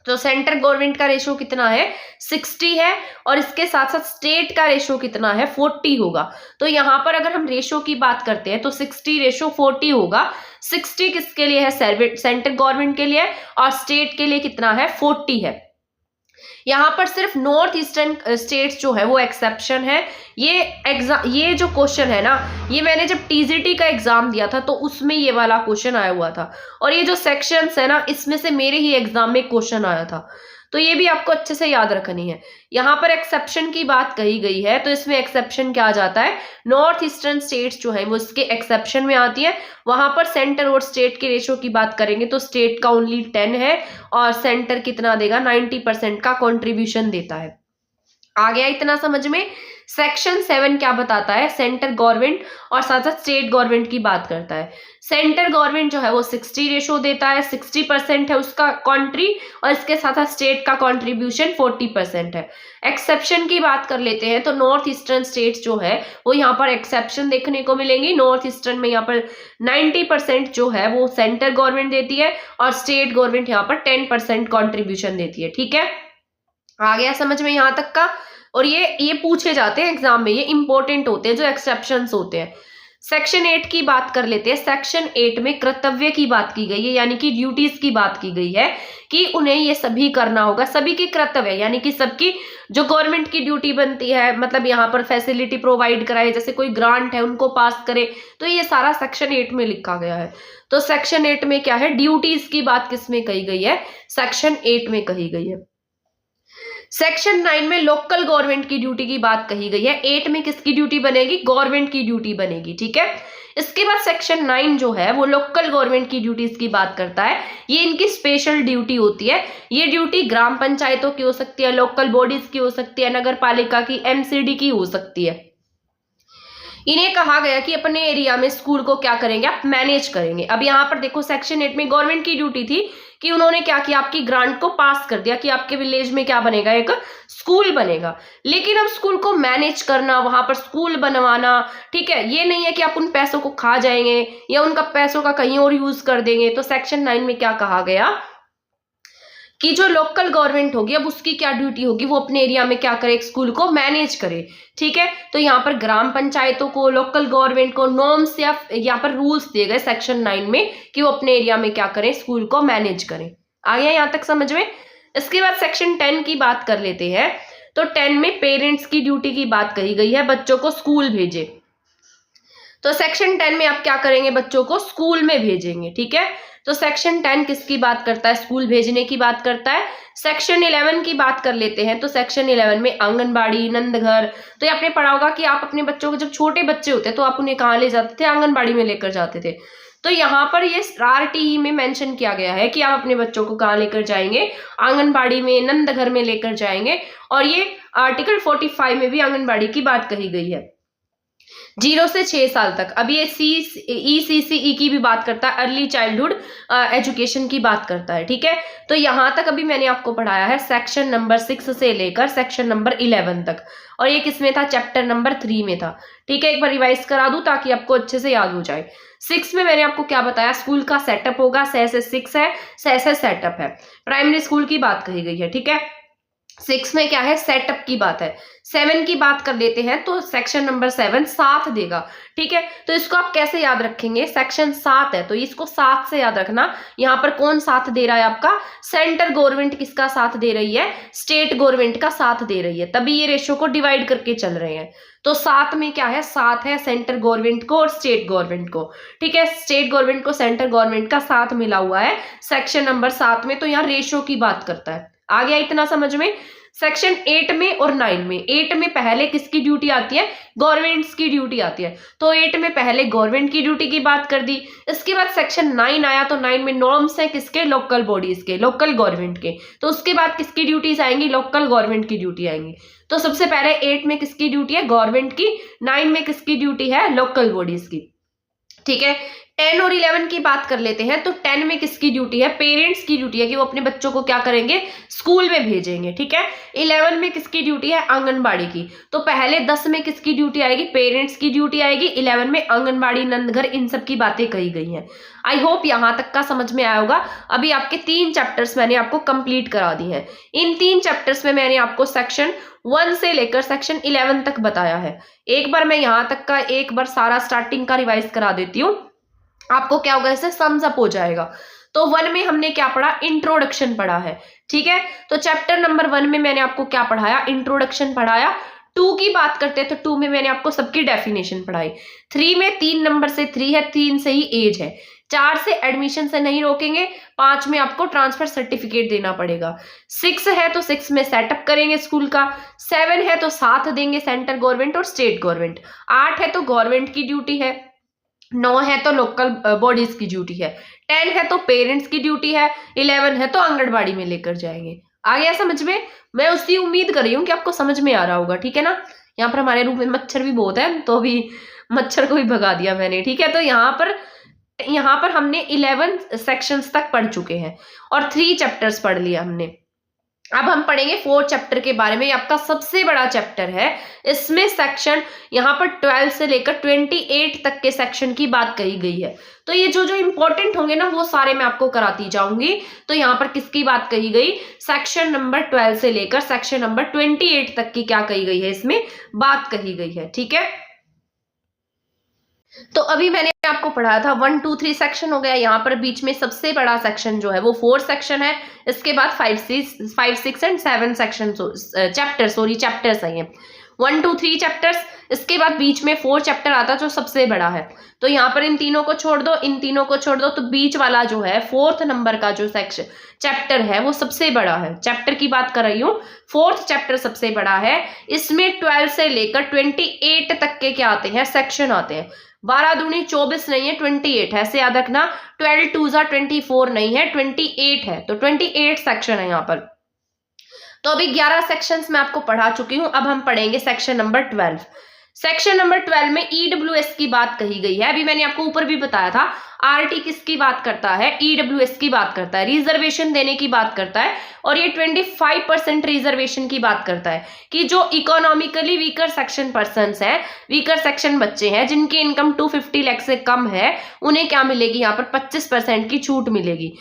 तो सेंटर गवर्नमेंट का रेशो कितना है, 60 है और इसके साथ साथ स्टेट का रेशो कितना है, 40 होगा। तो यहाँ पर अगर हम रेशो की बात करते हैं तो 60:40 होगा। 60 किसके लिए है, सेंटर गवर्नमेंट के लिए और स्टेट के लिए कितना है, 40 है। यहाँ पर सिर्फ नॉर्थ ईस्टर्न स्टेट्स जो है वो एक्सेप्शन है। ये जो क्वेश्चन है ना, ये मैंने जब टीजीटी का एग्जाम दिया था तो उसमें ये वाला क्वेश्चन आया हुआ था, और ये जो सेक्शंस है ना, इसमें से मेरे ही एग्जाम में क्वेश्चन आया था, तो ये भी आपको अच्छे से याद रखनी है। यहाँ पर एक्सेप्शन की बात कही गई है, तो इसमें एक्सेप्शन क्या आ जाता है, नॉर्थ ईस्टर्न स्टेट्स जो है वो इसके एक्सेप्शन में आती है। वहां पर सेंटर और स्टेट के रेशो की बात करेंगे तो स्टेट का ओनली 10 है, और सेंटर कितना देगा, 90% का कॉन्ट्रीब्यूशन देता है। आ गया इतना समझ में। सेक्शन 7 क्या बताता है, सेंटर गवर्नमेंट और साथ साथ स्टेट गवर्नमेंट की बात करता है। सेंटर गवर्नमेंट जो है वो 60 रेशो देता है, 60% है उसका कंट्री, और इसके साथ साथ स्टेट का कंट्रीब्यूशन 40% है। एक्सेप्शन की बात कर लेते हैं तो नॉर्थ ईस्टर्न स्टेट्स जो है वो यहाँ पर एक्सेप्शन देखने को मिलेंगी। नॉर्थ ईस्टर्न में यहाँ पर 90% जो है वो सेंटर गवर्नमेंट देती है, और स्टेट गवर्नमेंट यहाँ पर 10% कॉन्ट्रीब्यूशन देती है। ठीक है, आ गया समझ में यहाँ तक का। और ये पूछे जाते हैं एग्जाम में, ये इंपॉर्टेंट होते हैं जो एक्सेप्शंस होते हैं। सेक्शन 8 की बात कर लेते हैं। सेक्शन 8 में कर्तव्य की बात की गई है, यानी कि ड्यूटीज की बात की गई है कि उन्हें ये सभी करना होगा, सभी के कर्तव्य, यानी कि सबकी जो गवर्नमेंट की ड्यूटी बनती है, मतलब यहाँ पर फैसिलिटी प्रोवाइड कराए, जैसे कोई ग्रांट है उनको पास करे, तो ये सारा सेक्शन 8 में लिखा गया है। तो सेक्शन 8 में क्या है, ड्यूटीज की बात किसमें कही गई है, सेक्शन 8 में कही गई है। सेक्शन 9 में लोकल गवर्नमेंट की ड्यूटी की बात कही गई है। 8 में किसकी ड्यूटी बनेगी, गवर्नमेंट की ड्यूटी बनेगी। ठीक है, इसके बाद सेक्शन 9 जो है वो लोकल गवर्नमेंट की ड्यूटीज की बात करता है। ये इनकी स्पेशल ड्यूटी होती है। ये ड्यूटी ग्राम पंचायतों की हो सकती है, लोकल बॉडीज की हो सकती है, नगर पालिका की, एमसीडी की हो सकती है। इन्हें कहा गया कि अपने एरिया में स्कूल को क्या करेंगे, आप मैनेज करेंगे। अब यहाँ पर देखो, सेक्शन 8 में गवर्नमेंट की ड्यूटी थी कि उन्होंने क्या किया, आपकी ग्रांट को पास कर दिया कि आपके विलेज में क्या बनेगा, एक स्कूल बनेगा। लेकिन अब स्कूल को मैनेज करना, वहां पर स्कूल बनवाना, ठीक है, ये नहीं है कि आप उन पैसों को खा जाएंगे या उनका पैसों का कहीं और यूज कर देंगे। तो सेक्शन 9 में क्या कहा गया कि जो लोकल गवर्नमेंट होगी, अब उसकी क्या ड्यूटी होगी, वो अपने एरिया में क्या करे, एक स्कूल को मैनेज करे। ठीक है, तो यहाँ पर ग्राम पंचायतों को, लोकल गवर्नमेंट को नॉर्म्स या यहाँ पर रूल्स दिए गए सेक्शन 9 में कि वो अपने एरिया में क्या करें, स्कूल को मैनेज करें। आ गया यहाँ तक समझ में। इसके बाद सेक्शन 10 की बात कर लेते हैं। तो 10 में पेरेंट्स की ड्यूटी की बात कही गई है, बच्चों को स्कूल भेजे। तो सेक्शन 10 में आप क्या करेंगे, बच्चों को स्कूल में भेजेंगे। ठीक है, तो सेक्शन 10 किसकी बात करता है, स्कूल भेजने की बात करता है। सेक्शन 11 की बात कर लेते हैं। तो सेक्शन 11 में आंगनबाड़ी, नंदघर। तो ये आपने पढ़ा होगा कि आप अपने बच्चों को, जब छोटे बच्चे होते तो आप उन्हें कहाँ ले जाते थे, आंगनबाड़ी में लेकर जाते थे। तो यहाँ पर ये RTE में मेंशन किया गया है कि आप अपने बच्चों को कहाँ लेकर जाएंगे, आंगनबाड़ी में, नंदघर में लेकर जाएंगे। और ये आर्टिकल 45 में भी आंगनबाड़ी की बात कही गई है, 0 से 6 साल तक। अब ये ECCE की भी बात करता है, अर्ली चाइल्डहुड एजुकेशन की बात करता है। ठीक है, तो यहाँ तक अभी मैंने आपको पढ़ाया है सेक्शन नंबर 6 से लेकर सेक्शन नंबर 11 तक, और ये किसमें था, चैप्टर नंबर 3 में था। ठीक है, एक बार रिवाइज करा दूं ताकि आपको अच्छे से याद हो जाए। 6 में मैंने आपको क्या बताया, स्कूल का सेटअप होगा, 6 से 6 है, 6 से सेटअप है, प्राइमरी स्कूल की बात कही गई है। ठीक है, 6 में क्या है, सेटअप की बात है। 7 की बात कर लेते हैं। तो सेक्शन नंबर 7 साथ देगा। ठीक है, तो इसको आप कैसे याद रखेंगे, सेक्शन 7 है तो इसको 7 से याद रखना। यहाँ पर कौन साथ दे रहा है, आपका सेंटर गवर्नमेंट किसका साथ दे रही है, स्टेट गवर्नमेंट का साथ दे रही है, तभी ये रेशो को डिवाइड करके चल रहे हैं। तो 7 में क्या है, साथ है सेंटर गवर्नमेंट को और स्टेट गवर्नमेंट को। ठीक है, स्टेट गवर्नमेंट को सेंटर गवर्नमेंट का साथ मिला हुआ है सेक्शन नंबर 7 में, तो यहाँ रेशो की बात करता है। आ गया इतना समझ में। सेक्शन 8 में और 9 में, 8 में पहले किसकी ड्यूटी आती है, गवर्नमेंट्स की ड्यूटी आती है। तो 8 में पहले गवर्नमेंट की ड्यूटी की बात कर दी। इसके बाद सेक्शन 9 आया, तो 9 में नॉर्म्स है किसके, लोकल बॉडीज के, लोकल गवर्नमेंट के। तो उसके बाद किसकी ड्यूटीज आएंगी, लोकल गवर्नमेंट की ड्यूटी आएंगी। तो सबसे पहले 8 में किसकी ड्यूटी है, गवर्नमेंट की, 9 में किसकी ड्यूटी है, लोकल बॉडीज की। ठीक है, 10 और 11 की बात कर लेते हैं। तो 10 में किसकी ड्यूटी है, पेरेंट्स की ड्यूटी है कि वो अपने बच्चों को क्या करेंगे, स्कूल में भेजेंगे। ठीक है, 11 में किसकी ड्यूटी है, आंगनबाड़ी की। तो पहले 10 में किसकी ड्यूटी आएगी, पेरेंट्स की ड्यूटी आएगी, 11 में आंगनबाड़ी, नंदघर, इन सब की बातें कही गई हैं। आई होप यहाँ तक का समझ में आया होगा। अभी आपके 3 चैप्टर्स मैंने आपको कंप्लीट करा दी हैं। इन 3 चैप्टर्स में मैंने आपको सेक्शन 1 से लेकर सेक्शन 11 तक बताया है। एक बार मैं यहाँ तक का एक बार सारा स्टार्टिंग का रिवाइज करा देती हूँ, आपको क्या होगा, इससे सम्स अप हो जाएगा। तो 1 में हमने क्या पढ़ा, इंट्रोडक्शन पढ़ा है, ठीक है। तो चैप्टर नंबर 1 में मैंने आपको क्या पढ़ाया, इंट्रोडक्शन पढ़ाया। 2 की बात करते हैं तो 2 में मैंने आपको सबकी डेफिनेशन पढ़ाई। 3 में 3 नंबर से 3 है, 3 से ही एज है। 4 से एडमिशन से नहीं रोकेंगे, 5 में आपको ट्रांसफर सर्टिफिकेट देना पड़ेगा। 6 है तो 6 में सेटअप करेंगे स्कूल का। 7 है तो साथ देंगे सेंट्रल गवर्नमेंट और स्टेट गवर्नमेंट। 8 है तो गवर्नमेंट की ड्यूटी है। 9 है तो लोकल बॉडीज की ड्यूटी है। 10 है तो पेरेंट्स की ड्यूटी है। 11 है तो आंगनबाड़ी में लेकर जाएंगे। आ गया समझ में? मैं उसकी उम्मीद कर रही हूँ कि आपको समझ में आ रहा होगा, ठीक है ना। यहाँ पर हमारे रूम में मच्छर भी बहुत है, तो अभी मच्छर को भी भगा दिया मैंने, ठीक है। तो यहाँ पर हमने 11 सेक्शंस तक पढ़ चुके हैं और 3 चैप्टर्स पढ़ लिया हमने। अब हम पढ़ेंगे 4 चैप्टर के बारे में। आपका सबसे बड़ा चैप्टर है। इसमें सेक्शन यहाँ पर 12 से लेकर 28 तक के सेक्शन की बात कही गई है। तो ये जो इंपॉर्टेंट होंगे ना वो सारे मैं आपको कराती जाऊंगी। तो यहाँ पर किसकी बात कही गई, सेक्शन नंबर 12 से लेकर सेक्शन नंबर 28 तक की क्या कही गई है, इसमें बात कही गई है, ठीक है। तो अभी मैंने आपको पढ़ाया था 1 2 3 सेक्शन हो गया। यहाँ पर बीच में सबसे बड़ा सेक्शन जो है वो 4 सेक्शन है। इसके बाद 5 6 एंड 7 सेक्शन चैप्टर्स है ये 1 2 3 चैप्टर्स। इसके बाद बीच में 4 चैप्टर आता है जो सबसे बड़ा है। तो यहाँ पर इन तीनों को छोड़ दो, इन तीनों को छोड़ दो, तो बीच वाला जो है 4th नंबर का जो सेक्शन चैप्टर है वो सबसे बड़ा है। चैप्टर की बात कर रही हूँ, 4th चैप्टर सबसे बड़ा है। इसमें 12 से लेकर 28 तक के क्या आते हैं, सेक्शन आते हैं। 12 दूनी 24 नहीं है, 28 है, ऐसे याद रखना। 12 2 24 नहीं है, 28 है। तो 28 सेक्शन है यहाँ पर। तो अभी 11 सेक्शंस मैं आपको पढ़ा चुकी हूं। अब हम पढ़ेंगे सेक्शन नंबर 12। सेक्शन नंबर 12 में ईडब्ल्यूएस की बात कही गई है। अभी मैंने आपको ऊपर भी बताया था, आरटी किसकी बात करता है, ईडब्ल्यूएस की बात करता है, रिजर्वेशन देने की बात करता है। और ये 25% रिजर्वेशन की बात करता है कि जो इकोनॉमिकली वीकर सेक्शन पर्सन्स हैं, वीकर सेक्शन बच्चे हैं जिनकी इनकम 250 लाख से कम है, उन्हें क्या मिलेगी, यहाँ पर 25% की छूट मिलेगी।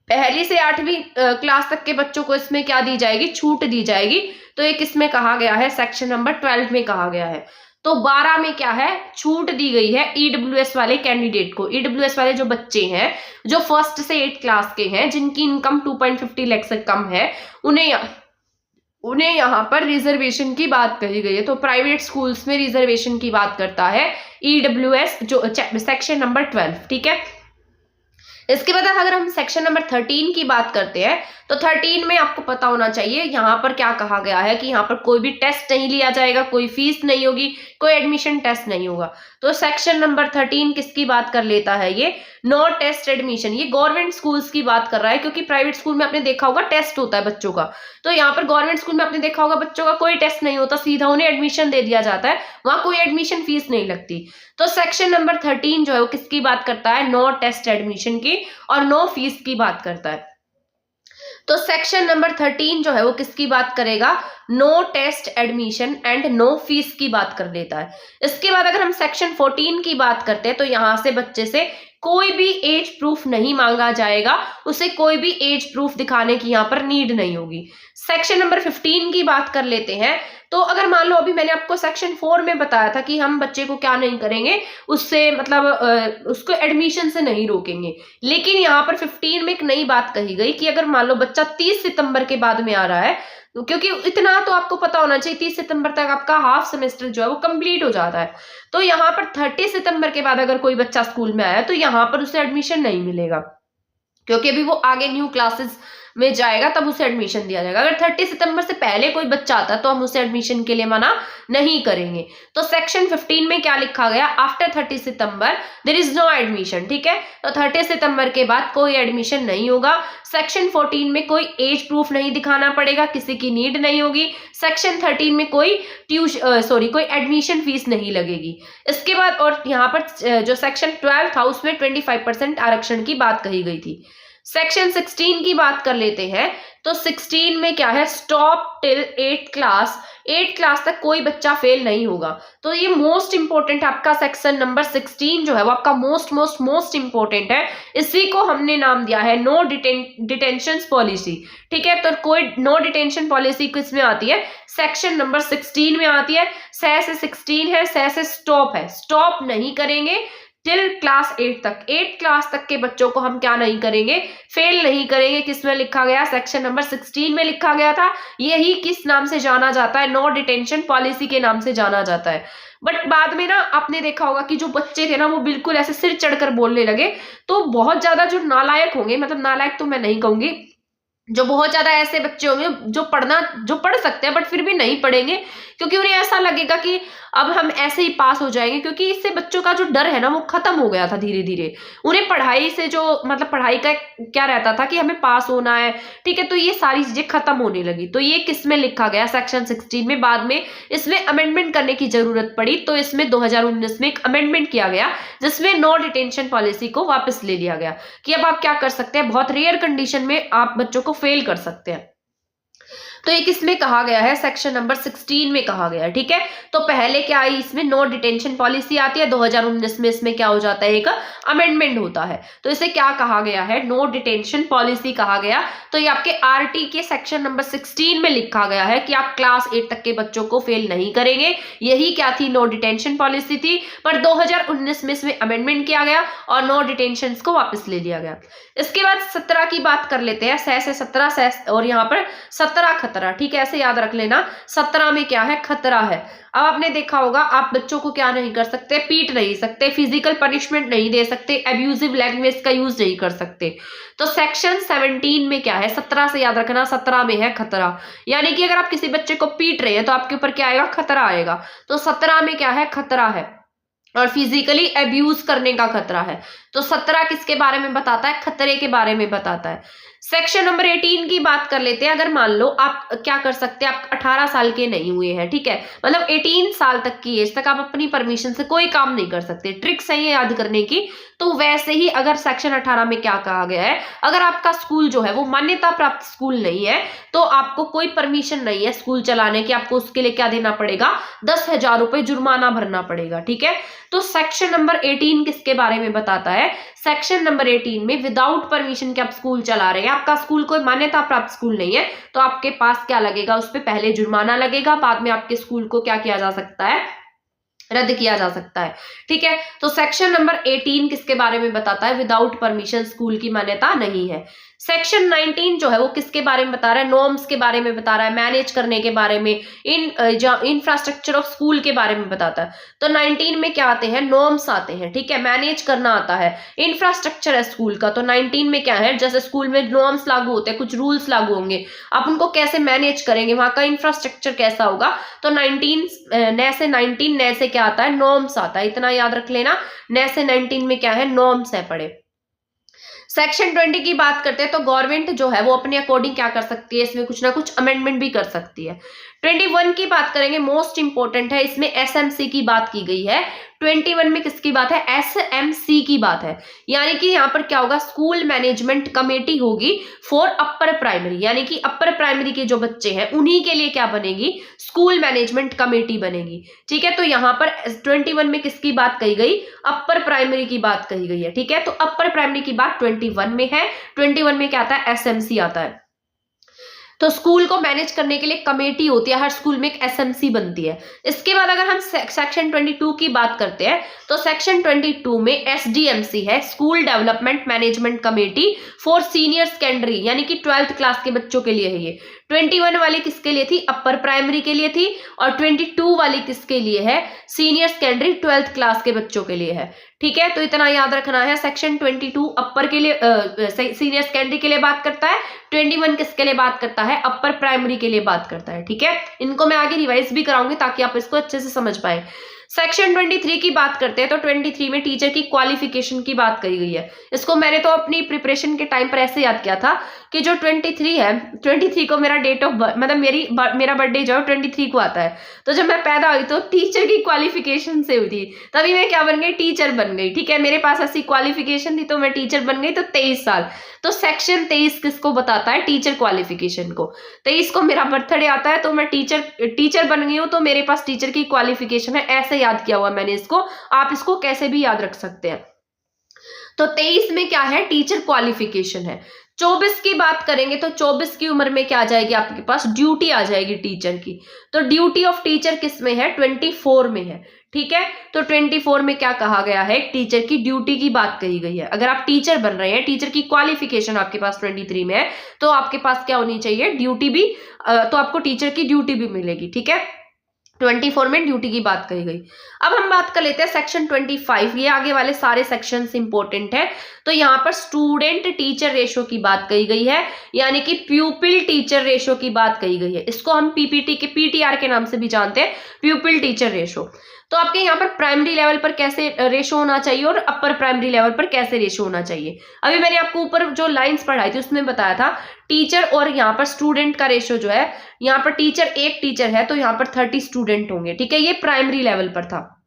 पहली से 8वीं क्लास तक के बच्चों को इसमें क्या दी जाएगी, छूट दी जाएगी। तो ये किसमें कहा गया है, सेक्शन नंबर 12 में कहा गया है। तो 12 में क्या है, छूट दी गई है ईडब्ल्यूएस वाले कैंडिडेट को। ईडब्ल्यूएस वाले जो बच्चे हैं जो 1st से 8th क्लास के हैं, जिनकी इनकम 2.50 लाख से कम है, उन्हें यहाँ पर रिजर्वेशन की बात कही गई है। तो प्राइवेट स्कूल्स में रिजर्वेशन की बात करता है ईडब्ल्यूएस जो सेक्शन नंबर 12, ठीक है। इसके बाद अगर हम सेक्शन नंबर 13 की बात करते हैं तो 13 में आपको पता होना चाहिए यहाँ पर क्या कहा गया है कि यहाँ पर कोई भी टेस्ट नहीं लिया जाएगा, कोई फीस नहीं होगी, कोई एडमिशन टेस्ट नहीं होगा। तो सेक्शन नंबर 13 किसकी बात कर लेता है, ये नो टेस्ट एडमिशन। ये गवर्नमेंट स्कूल्स की बात कर रहा है, क्योंकि प्राइवेट स्कूल में आपने देखा होगा टेस्ट होता है बच्चों का। तो यहाँ पर गवर्नमेंट स्कूल में आपने देखा होगा बच्चों का कोई टेस्ट नहीं होता, सीधा उन्हें एडमिशन दे दिया जाता है, वहां कोई एडमिशन फीस नहीं लगती। तो सेक्शन नंबर 13 जो है वो किसकी बात करता है, नो टेस्ट एडमिशन की और नो फीस की बात करता है। तो सेक्शन नंबर 13 जो है वो किसकी बात करेगा, no test admission and no fees की बात कर लेता है। इसके बाद अगर हम सेक्शन 14 की बात करते हैं तो यहां से बच्चे से कोई भी एज प्रूफ नहीं मांगा जाएगा, उसे कोई भी एज प्रूफ दिखाने की यहाँ पर नीड नहीं होगी। सेक्शन नंबर 15 की बात कर लेते हैं। तो अगर मान लो अभी मैंने आपको सेक्शन 4 में बताया था कि हम बच्चे को क्या नहीं करेंगे, उससे मतलब उसको एडमिशन से नहीं रोकेंगे, लेकिन यहाँ पर 15 में एक नई बात कही गई कि अगर मान लो बच्चा 30 सितंबर के बाद में आ रहा है, क्योंकि इतना तो आपको पता होना चाहिए 30 सितंबर तक आपका हाफ सेमेस्टर जो है वो कंप्लीट हो जाता है। तो यहाँ पर 30 सितंबर के बाद अगर कोई बच्चा स्कूल में आया तो यहाँ पर उसे एडमिशन नहीं मिलेगा, क्योंकि अभी वो आगे न्यू क्लासेस में जाएगा तब उसे एडमिशन दिया जाएगा। अगर 30 सितंबर से पहले कोई बच्चा आता है तो हम उसे एडमिशन के लिए मना नहीं करेंगे। तो सेक्शन 15 में क्या लिखा गया, after 30 September there is no admission, ठीक है। तो 30 सितंबर के बाद कोई एडमिशन नहीं होगा। सेक्शन 14 में कोई एज प्रूफ नहीं दिखाना पड़ेगा, किसी की नीड नहीं होगी। सेक्शन 13 में कोई कोई एडमिशन फीस नहीं लगेगी। इसके बाद और यहाँ पर जो सेक्शन 12 था उसमें 25% आरक्षण की बात कही गई थी। सेक्शन 16 की बात कर लेते हैं। तो 16 में क्या है, stop till 8th class, 8th class तक कोई बच्चा फेल नहीं होगा। तो ये मोस्ट इंपोर्टेंट आपका सेक्शन नंबर 16 जो है वो आपका मोस्ट इंपोर्टेंट है। इसी को हमने नाम दिया है नो डिटेंशन पॉलिसी, ठीक है। तो कोई नो डिटेंशन पॉलिसी किस में आती है, सेक्शन नंबर 16 में आती है। 6 से 16 है, 6 से स्टॉप है, स्टॉप नहीं करेंगे, टिल क्लास 8 तक, 8 क्लास तक के बच्चों को हम क्या नहीं करेंगे, फेल नहीं करेंगे। किसमें लिखा गया, सेक्शन नंबर 16 में लिखा गया था। यही किस नाम से जाना जाता है, नो डिटेंशन पॉलिसी के नाम से जाना जाता है। बट बाद में ना आपने देखा होगा कि जो बच्चे थे ना वो बिल्कुल ऐसे सिर चढ़कर बोलने लगे, तो बहुत ज्यादा जो नालायक होंगे, मतलब नालायक तो मैं नहीं कहूंगी, जो बहुत ज्यादा ऐसे बच्चे होंगे जो पढ़ सकते हैं बट फिर भी नहीं पढ़ेंगे, क्योंकि उन्हें ऐसा लगेगा कि अब हम ऐसे ही पास हो जाएंगे, क्योंकि इससे बच्चों का जो डर है ना वो खत्म हो गया था धीरे धीरे। उन्हें पढ़ाई से जो मतलब पढ़ाई का क्या रहता था कि हमें पास होना है, ठीक है, तो ये सारी चीजें खत्म होने लगी। तो ये किस में लिखा गया, सेक्शन 16 में। बाद में इसमें अमेंडमेंट करने की जरूरत पड़ी, तो इसमें 2019 में एक अमेंडमेंट किया गया जिसमें नो डिटेंशन पॉलिसी को वापस ले लिया गया कि अब आप क्या कर सकते हैं, बहुत रेयर कंडीशन में आप बच्चों को फेल कर सकते हैं। तो ये किसमें कहा गया है, सेक्शन नंबर 16 में कहा गया है, ठीक है। तो पहले क्या आई, इसमें नो डिटेंशन पॉलिसी आती है, 2019 में इसमें क्या हो जाता है, एक अमेंडमेंट होता है। तो इसे क्या कहा गया है, नो डिटेंशन पॉलिसी कहा गया। तो ये आपके आरटी के सेक्शन नंबर 16 में लिखा गया है कि आप क्लास 8 तक के बच्चों को फेल नहीं करेंगे। यही क्या थी, नो डिटेंशन पॉलिसी थी। पर 2019 में इसमें अमेंडमेंट किया गया और नो डिटेंशन को वापस ले लिया गया। इसके बाद 17 की बात कर लेते हैं, से 17 और यहाँ पर 17 खतरा, ठीक है, ऐसे याद रख लेना। 17 में क्या है, खतरा है। अब आपने देखा होगा, आप बच्चों को क्या नहीं कर सकते, पीट नहीं सकते, फिजिकल पनिशमेंट नहीं दे सकते, एब्यूजिव लैंग्वेज का यूज नहीं कर सकते। तो सेक्शन 17 में क्या है, 17 से याद रखना, 17 में है खतरा। यानी कि अगर आप किसी बच्चे को पीट रहे हैं तो आपके ऊपर क्या आएगा, खतरा आएगा। तो 17 में क्या है, खतरा है। और फिजिकली अब्यूज करने का खतरा है। तो 17 किसके बारे में बताता है, खतरे के बारे में बताता है। सेक्शन नंबर 18 की बात कर लेते हैं। अगर मान लो आप क्या कर सकते हैं, आप 18 साल के नहीं हुए हैं, ठीक है, मतलब 18 साल तक की एज तक आप अपनी परमिशन से कोई काम नहीं कर सकते। ट्रिक्स है ये याद करने की। तो वैसे ही अगर सेक्शन 18 में क्या कहा गया है, अगर आपका स्कूल जो है वो मान्यता प्राप्त स्कूल नहीं है तो आपको कोई परमिशन नहीं है स्कूल चलाने की, आपको उसके लिए क्या देना पड़ेगा, 10,000 रुपए जुर्माना भरना पड़ेगा, ठीक है। तो सेक्शन नंबर 18 किसके बारे में बताता है, सेक्शन नंबर 18 में विदाउट परमिशन के आप स्कूल चला रहे हैं, आपका स्कूल कोई मान्यता प्राप्त स्कूल नहीं है, तो आपके पास क्या लगेगा, उस पर पहले जुर्माना लगेगा, बाद में आपके स्कूल को क्या किया जा सकता है, रद्द किया जा सकता है, ठीक है। तो सेक्शन नंबर 18 किसके बारे में बताता है, विदाउट परमिशन स्कूल की मान्यता नहीं है। सेक्शन 19 जो है वो किसके बारे में बता रहा है, नॉर्म्स के बारे में बता रहा है, मैनेज करने के बारे में, इंफ्रास्ट्रक्चर ऑफ स्कूल के बारे में बताता है। तो 19 में क्या आते हैं, नॉर्म्स आते हैं, ठीक है, मैनेज करना आता है, इंफ्रास्ट्रक्चर है स्कूल का। तो 19 में क्या है, जैसे स्कूल में नॉर्म्स लागू होते हैं, कुछ रूल्स लागू होंगे, आप उनको कैसे मैनेज करेंगे, वहां का इंफ्रास्ट्रक्चर कैसा होगा। तो 19 नए से क्या आता है, नॉर्म्स आता है, इतना याद रख लेना। नए से 19 में क्या है, नॉर्म्स है पढ़े। सेक्शन 20 की बात करते हैं तो गवर्नमेंट जो है वो अपने अकॉर्डिंग क्या कर सकती है, इसमें कुछ ना कुछ अमेंडमेंट भी कर सकती है। 21 की बात करेंगे, मोस्ट इंपोर्टेंट है, इसमें एसएमसी की बात की गई है। 21 में किसकी बात है, एसएमसी की बात है। यानी कि यहाँ पर क्या होगा, स्कूल मैनेजमेंट कमेटी होगी फॉर अपर प्राइमरी, यानी कि अपर प्राइमरी के जो बच्चे हैं उन्हीं के लिए क्या बनेगी, स्कूल मैनेजमेंट कमेटी बनेगी, ठीक है। तो यहाँ पर 21 में किसकी बात कही गई, अपर प्राइमरी की बात कही गई है, ठीक है। तो अपर प्राइमरी की बात 21 में है। 21 में क्या आता है, एसएमसी आता है। तो स्कूल को मैनेज करने के लिए कमेटी होती है, हर स्कूल में एक एसएमसी बनती है। इसके बाद अगर हम सेक्शन 22 की बात करते हैं तो सेक्शन 22 में एसडीएमसी है, school development management committee for senior secondary, यानी कि 12th क्लास के बच्चों के लिए है ये। 21 वाली किसके लिए थी, अपर प्राइमरी के लिए थी, और 22 वाली किसके लिए है, सीनियर सेकेंडरी 12th क्लास के बच्चों के लिए है, ठीक है। तो इतना याद रखना है, सेक्शन 22 अपर के लिए सीनियर सेकेंडरी के लिए बात करता है, 21 किसके लिए बात करता है, अपर प्राइमरी के लिए बात करता है, ठीक है। इनको मैं आगे रिवाइज भी कराऊंगी ताकि आप इसको अच्छे से समझ पाए। सेक्शन 23 की बात करते हैं तो 23 में टीचर की क्वालिफिकेशन की बात करी गई है। इसको मैंने तो अपनी प्रिपरेशन के टाइम पर ऐसे याद किया था कि जो 23 है, 23 को मेरा डेट ऑफ बर्थ, मतलब मेरा बर्थडे जो है 23 को आता है। तो जब मैं पैदा हुई तो टीचर की क्वालिफिकेशन से हुई थी, तभी मैं क्या बन गई, टीचर बन गई, ठीक है। मेरे पास ऐसी क्वालिफिकेशन थी तो मैं टीचर बन गई। तो 23 साल, तो सेक्शन 23 किसको बताता है, टीचर क्वालिफिकेशन को। 23 को मेरा बर्थडे आता है तो मैं टीचर बन गई हूँ, तो मेरे पास टीचर की क्वालिफिकेशन है, ऐसे याद किया हुआ मैंने इसको। आप इसको कैसे भी याद रख सकते हैं। तो 23 में क्या है, टीचर क्वालिफिकेशन है। 24 की बात करेंगे तो 24 की उम्र में क्या आ जाएगी, आपके पास ड्यूटी आ जाएगी टीचर की। तो ड्यूटी ऑफ टीचर किस में है, 24 में है, ठीक है। तो 24 में क्या कहा गया है, टीचर की ड्यूटी की बात कही गई है। अगर आप टीचर बन रहे हैं, टीचर की क्वालिफिकेशन आपके पास 23 में है, तो आपके पास क्या होनी चाहिए, ड्यूटी भी, तो आपको टीचर की ड्यूटी भी मिलेगी। ठीक है, 24 में ड्यूटी की बात कही गई। अब हम बात कर लेते हैं सेक्शन 25। ये आगे वाले सारे सेक्शन इंपॉर्टेंट है। तो यहाँ पर स्टूडेंट टीचर रेशो की बात कही गई है, यानी कि प्यूपिल टीचर रेशो की बात कही गई है। इसको हम पीपीटी के पीटीआर के नाम से भी जानते हैं, प्यूपिल टीचर रेशो। तो आपके यहाँ पर प्राइमरी लेवल पर कैसे रेशो होना चाहिए और अपर प्राइमरी लेवल पर कैसे रेशो होना चाहिए। अभी मैंने आपको ऊपर जो लाइंस पढ़ाई थी उसमें बताया था टीचर और यहाँ पर स्टूडेंट का रेशो जो है, यहाँ पर टीचर एक टीचर है तो यहाँ पर 30 स्टूडेंट होंगे। ठीक है, ये प्राइमरी लेवल पर था।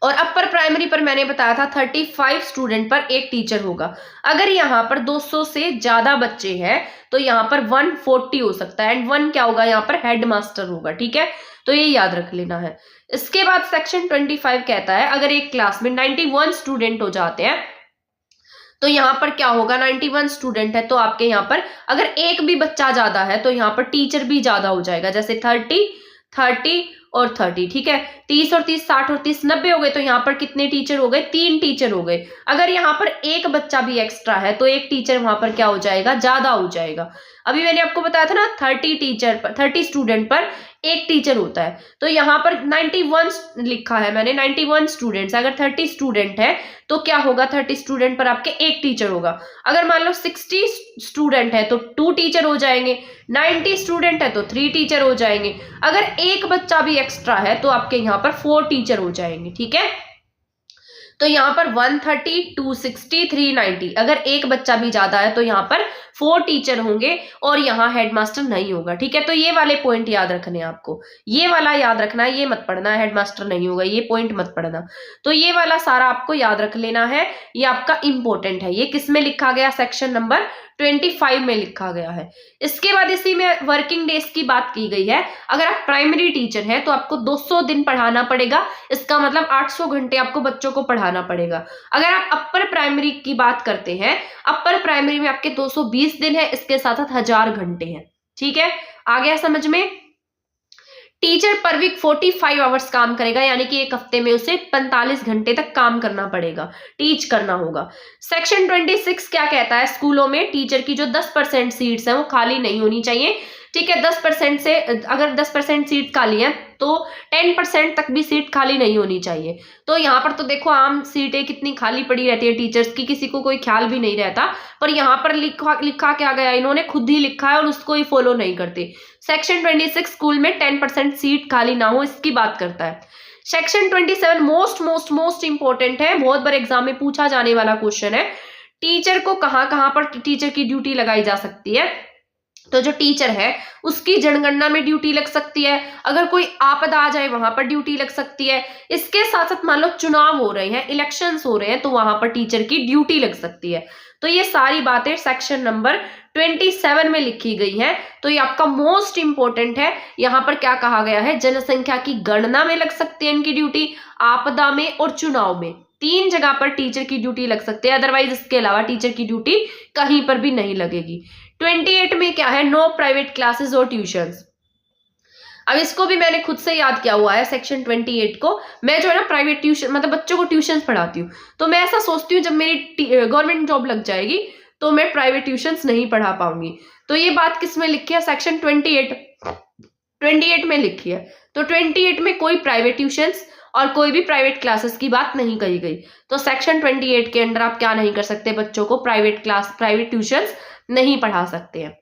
और अपर प्राइमरी पर मैंने बताया था 35 स्टूडेंट पर एक टीचर होगा। अगर यहाँ पर 200 से ज्यादा बच्चे हैं तो यहाँ पर 140 हो सकता है, एंड 1 क्या होगा, यहाँ पर हेड मास्टर होगा। ठीक है, तो ये याद रख लेना है। इसके बाद सेक्शन 25 कहता है अगर एक क्लास में 91 स्टूडेंट हो जाते हैं तो यहाँ पर क्या होगा, 91 स्टूडेंट है तो आपके यहाँ पर अगर एक भी बच्चा ज्यादा है तो यहाँ पर टीचर भी ज्यादा हो जाएगा। जैसे 30 और 30। ठीक है, 30 और 30 60 और 30 90 हो गए, तो यहाँ पर कितने टीचर हो गए, 3 टीचर हो गए। अगर यहाँ पर एक बच्चा भी एक्स्ट्रा है तो एक टीचर वहां पर क्या हो जाएगा, ज्यादा हो जाएगा। अभी मैंने आपको बताया था ना 30 स्टूडेंट पर एक टीचर होता है, तो यहाँ पर 91 लिखा है मैंने, 91 स्टूडेंट्स। अगर 30 स्टूडेंट है तो क्या होगा, 30 स्टूडेंट पर आपके एक टीचर होगा। अगर मान लो 60 स्टूडेंट है तो 2 टीचर हो जाएंगे, 90 स्टूडेंट है तो 3 टीचर हो जाएंगे। अगर एक बच्चा भी एक्स्ट्रा है तो आपके यहाँ पर 4 टीचर हो जाएंगे। ठीक है, तो यहाँ पर 130, 260, 390। अगर एक बच्चा भी ज्यादा है तो यहाँ पर 4 टीचर होंगे और यहाँ हेडमास्टर नहीं होगा। ठीक है, तो ये वाले पॉइंट याद रखने हैं आपको, ये वाला याद रखना है, ये मत पढ़ना है हेडमास्टर नहीं होगा, ये पॉइंट मत पढ़ना। तो ये वाला सारा आपको याद रख लेना है, ये आपका इंपॉर्टेंट है। ये किस में लिखा गया, सेक्शन नंबर 25 में लिखा गया है। इसके बाद इसी में वर्किंग डेज की बात की गई है। अगर आप प्राइमरी टीचर हैं तो आपको 200 दिन पढ़ाना पड़ेगा, इसका मतलब 800 घंटे आपको बच्चों को पढ़ाना पड़ेगा। अगर आप अपर प्राइमरी की बात करते हैं, अपर प्राइमरी में आपके 220 दिन है, इसके साथ साथ 1000 घंटे हैं। ठीक है, आ गया समझ में। टीचर पर वीक 45 आवर्स काम करेगा, यानी कि एक हफ्ते में उसे 45 घंटे तक काम करना पड़ेगा, टीच करना होगा। सेक्शन 26 क्या कहता है, स्कूलों में टीचर की जो 10% सीट्स हैं वो खाली नहीं होनी चाहिए। ठीक है, 10% से अगर 10% सीट खाली है तो 10% तक भी सीट खाली नहीं होनी चाहिए। तो यहाँ पर तो देखो आम सीटें कितनी खाली पड़ी रहती है टीचर्स की, किसी को कोई ख्याल भी नहीं रहता। पर यहाँ पर लिखा क्या गया, इन्होंने खुद ही लिखा है और उसको ही फॉलो नहीं करते। सेक्शन 26 स्कूल में 10% सीट खाली ना हो, इसकी बात करता है। सेक्शन 27 मोस्ट इंपॉर्टेंट है, बहुत बार एग्जाम में पूछा जाने वाला क्वेश्चन है। टीचर को कहाँ पर टीचर की ड्यूटी लगाई जा सकती है, तो जो टीचर है उसकी जनगणना में ड्यूटी लग सकती है, अगर कोई आपदा आ जाए वहां पर ड्यूटी लग सकती है। इसके साथ साथ मान लो चुनाव हो रहे हैं, इलेक्शंस हो रहे हैं, तो वहां पर टीचर की ड्यूटी लग सकती है। तो ये सारी बातें सेक्शन नंबर 27 में लिखी गई है। तो ये आपका मोस्ट इंपॉर्टेंट है। यहाँ पर क्या कहा गया है, जनसंख्या की गणना में लग सकती है इनकी ड्यूटी, आपदा में और चुनाव में, 3 जगह पर टीचर की ड्यूटी लग सकती है। अदरवाइज इसके अलावा टीचर की ड्यूटी कहीं पर भी नहीं लगेगी। 28 में क्या है, नो प्राइवेट क्लासेस और ट्यूशंस। अब इसको भी मैंने खुद से याद किया हुआ है, सेक्शन 28 को। मैं जो है ना प्राइवेट ट्यूशन, मतलब बच्चों को ट्यूशन पढ़ाती हूँ, तो मैं ऐसा सोचती हूँ जब मेरी गवर्नमेंट जॉब लग जाएगी तो मैं प्राइवेट ट्यूशंस नहीं पढ़ा पाऊंगी। तो ये बात किस में लिखी है, सेक्शन 28 में लिखी है। तो 28 में कोई प्राइवेट ट्यूशंस और कोई भी प्राइवेट क्लासेस की बात नहीं कही गई। तो सेक्शन 28 के अंडर आप क्या नहीं कर सकते, बच्चों को प्राइवेट ट्यूशंस नहीं पढ़ा सकते हैं।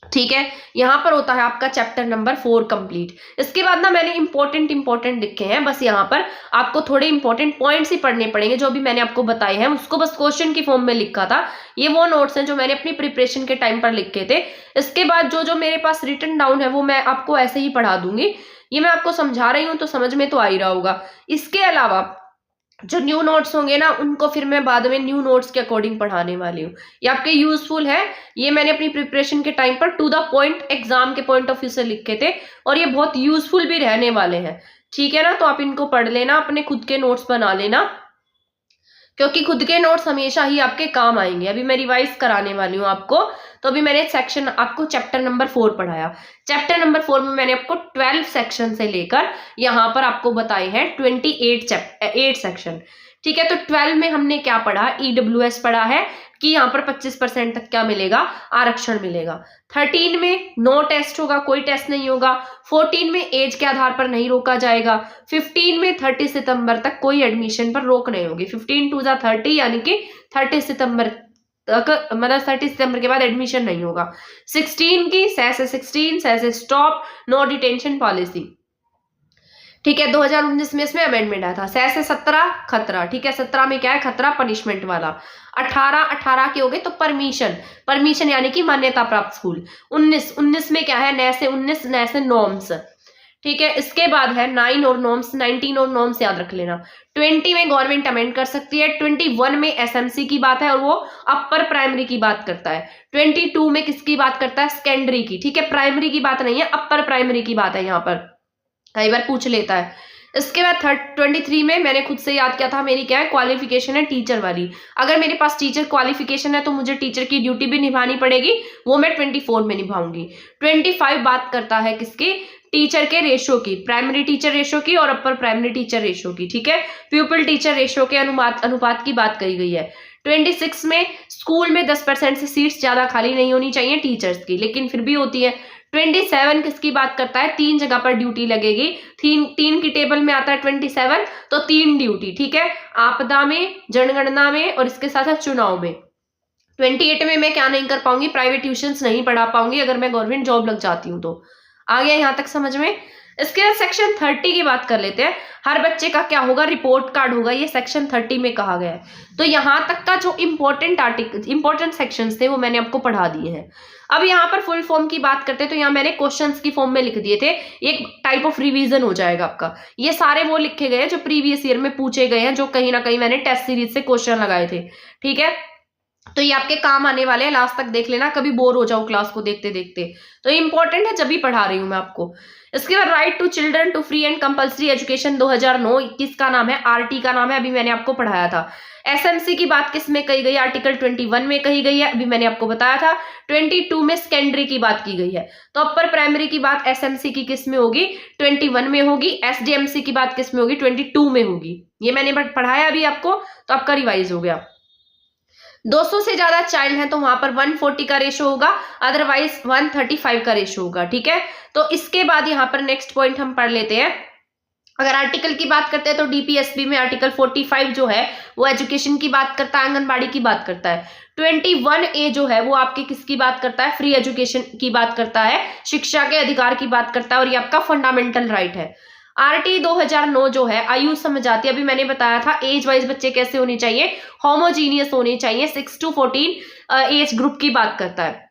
ठीक है, यहाँ पर होता है आपका चैप्टर नंबर 4 कंप्लीट। इसके बाद ना मैंने इंपॉर्टेंट लिखे हैं, बस यहाँ पर आपको थोड़े इंपॉर्टेंट पॉइंट्स ही पढ़ने पड़ेंगे। जो भी मैंने आपको बताए हैं उसको बस क्वेश्चन की फॉर्म में लिखा था। ये वो नोट्स हैं जो मैंने अपनी प्रिपरेशन के टाइम पर लिखे थे। इसके बाद जो मेरे पास रिटन डाउन है वो मैं आपको ऐसे ही पढ़ा दूंगी। ये मैं आपको समझा रही हूँ तो समझ में तो आ ही रहा होगा। इसके अलावा जो न्यू नोट्स होंगे ना उनको फिर मैं बाद में न्यू नोट्स के अकॉर्डिंग पढ़ाने वाली हूँ। ये आपके यूजफुल है, ये मैंने अपनी प्रिपरेशन के टाइम पर टू द पॉइंट एग्जाम के पॉइंट ऑफ व्यू से लिखे थे और ये बहुत यूजफुल भी रहने वाले हैं। ठीक है ना, तो आप इनको पढ़ लेना, अपने खुद के नोट्स बना लेना, क्योंकि खुद के नोट्स हमेशा ही आपके काम आएंगे। अभी मैं रिवाइज कराने वाली हूँ आपको। तो अभी मैंने सेक्शन आपको चैप्टर नंबर 4 पढ़ाया। चैप्टर नंबर 4 में मैंने आपको 12 सेक्शन से लेकर यहाँ पर आपको बताए हैं 8 सेक्शन। ठीक है, तो 12 में हमने क्या पढ़ा, EWS पढ़ा है कि यहाँ पर 25% तक क्या मिलेगा, आरक्षण मिलेगा। 13 में नो टेस्ट होगा, कोई टेस्ट नहीं होगा। 14 में एज के आधार पर नहीं रोका जाएगा। 15 में 30 सितंबर तक कोई एडमिशन पर रोक नहीं होगी। 15 टू 30 यानी कि 30 सितंबर तक, मतलब 30 सितंबर के बाद एडमिशन नहीं होगा। 16 की से 16 से स्टॉप, नो डिटेंशन पॉलिसी। ठीक है, 2019 में इसमें अमेंडमेंट आया था। से 17 खतरा। ठीक है, 17 में क्या है, खतरा पनिशमेंट वाला। 18 के हो गए तो परमिशन यानी कि मान्यता प्राप्त स्कूल। 19 में क्या है, नए से 19, नए से नॉर्म्स। ठीक है, इसके बाद है 9 और नॉर्म्स, 19 और नॉर्म्स याद रख लेना। 20 में गवर्नमेंट अमेंड कर सकती है। 21 में SMC की बात है और वो अपर प्राइमरी की बात करता है। 22 में किसकी बात करता है, सेकेंडरी की। ठीक है, प्राइमरी की बात नहीं है, अपर प्राइमरी की बात है, यहाँ पर कई बार पूछ लेता है। इसके बाद 23 में मैंने खुद से याद किया था, मेरी क्या है, क्वालिफिकेशन है टीचर वाली। अगर मेरे पास टीचर क्वालिफिकेशन है तो मुझे टीचर की ड्यूटी भी निभानी पड़ेगी, वो मैं 24 में निभाऊंगी। 25 बात करता है किसकी, टीचर के रेशो की, प्राइमरी टीचर रेशो की और अपर प्राइमरी टीचर रेशो की। ठीक है, प्यूपिल टीचर रेशो के अनुपात की बात कही गई है। 26 में स्कूल में 10% से सीट्स ज्यादा खाली नहीं होनी चाहिए टीचर्स की, लेकिन फिर भी होती है। 27 किसकी बात करता है, 3 जगह पर ड्यूटी लगेगी। 3 की टेबल में आता है 27, तो 3 ड्यूटी। ठीक है, आपदा में, जनगणना में और इसके साथ साथ चुनाव में। 28 में मैं क्या नहीं कर पाऊंगी, प्राइवेट ट्यूशंस नहीं पढ़ा पाऊंगी अगर मैं गवर्नमेंट जॉब लग जाती हूँ तो। आ गया यहाँ तक समझ में। इसके बाद सेक्शन 30 की बात कर लेते हैं। हर बच्चे का क्या होगा, रिपोर्ट कार्ड होगा, ये सेक्शन 30 में कहा गया है। तो यहाँ तक का जो इंपॉर्टेंट सेक्शंस थे वो मैंने आपको पढ़ा दिए हैं। अब यहाँ पर फुल फॉर्म की बात करते हैं तो यहाँ मैंने क्वेश्चंस की फॉर्म में लिख दिए थे, एक टाइप ऑफ रिवीजन हो जाएगा आपका। ये सारे वो लिखे गए हैं जो प्रीवियस ईयर में पूछे गए हैं, जो कहीं ना कहीं मैंने टेस्ट सीरीज से क्वेश्चन लगाए थे। ठीक है, तो ये आपके काम आने वाले हैं, लास्ट तक देख लेना, कभी बोर हो जाओ क्लास को देखते देखते तो इंपॉर्टेंट है, जब भी पढ़ा रही हूं मैं आपको। इसके बाद right to children to free and compulsory education 2009, किसका नाम है, RT का नाम है, अभी मैंने आपको पढ़ाया था। SMC की बात किस में कही गई, आर्टिकल 21 में कही गई है, अभी मैंने आपको बताया था। 22 में सेकेंडरी की बात की गई है। तो अपर प्राइमरी की बात SMC की किस में होगी, 21 में होगी। SDMC की बात किस में होगी, 22 में होगी। ये मैंने पढ़ाया अभी आपको, तो आपका रिवाइज हो गया। 200 से ज्यादा चाइल्ड हैं तो वहां पर 140 का रेशो होगा, अदरवाइज 135 का रेशो होगा। ठीक है, तो इसके बाद यहाँ पर नेक्स्ट पॉइंट हम पढ़ लेते हैं। अगर आर्टिकल की बात करते हैं तो DPSP में आर्टिकल 45 जो है वो एजुकेशन की बात करता है, आंगनबाड़ी की बात करता है। 21A जो है वो आपकी किसकी बात करता है, फ्री एजुकेशन की बात करता है, शिक्षा के अधिकार की बात करता है और ये आपका फंडामेंटल राइट है। RT 2009 जो है आयु समझाती, अभी मैंने बताया था एज वाइज बच्चे कैसे होने चाहिए, होमोजीनियस होने चाहिए, 6 to 14 एज ग्रुप की बात करता है।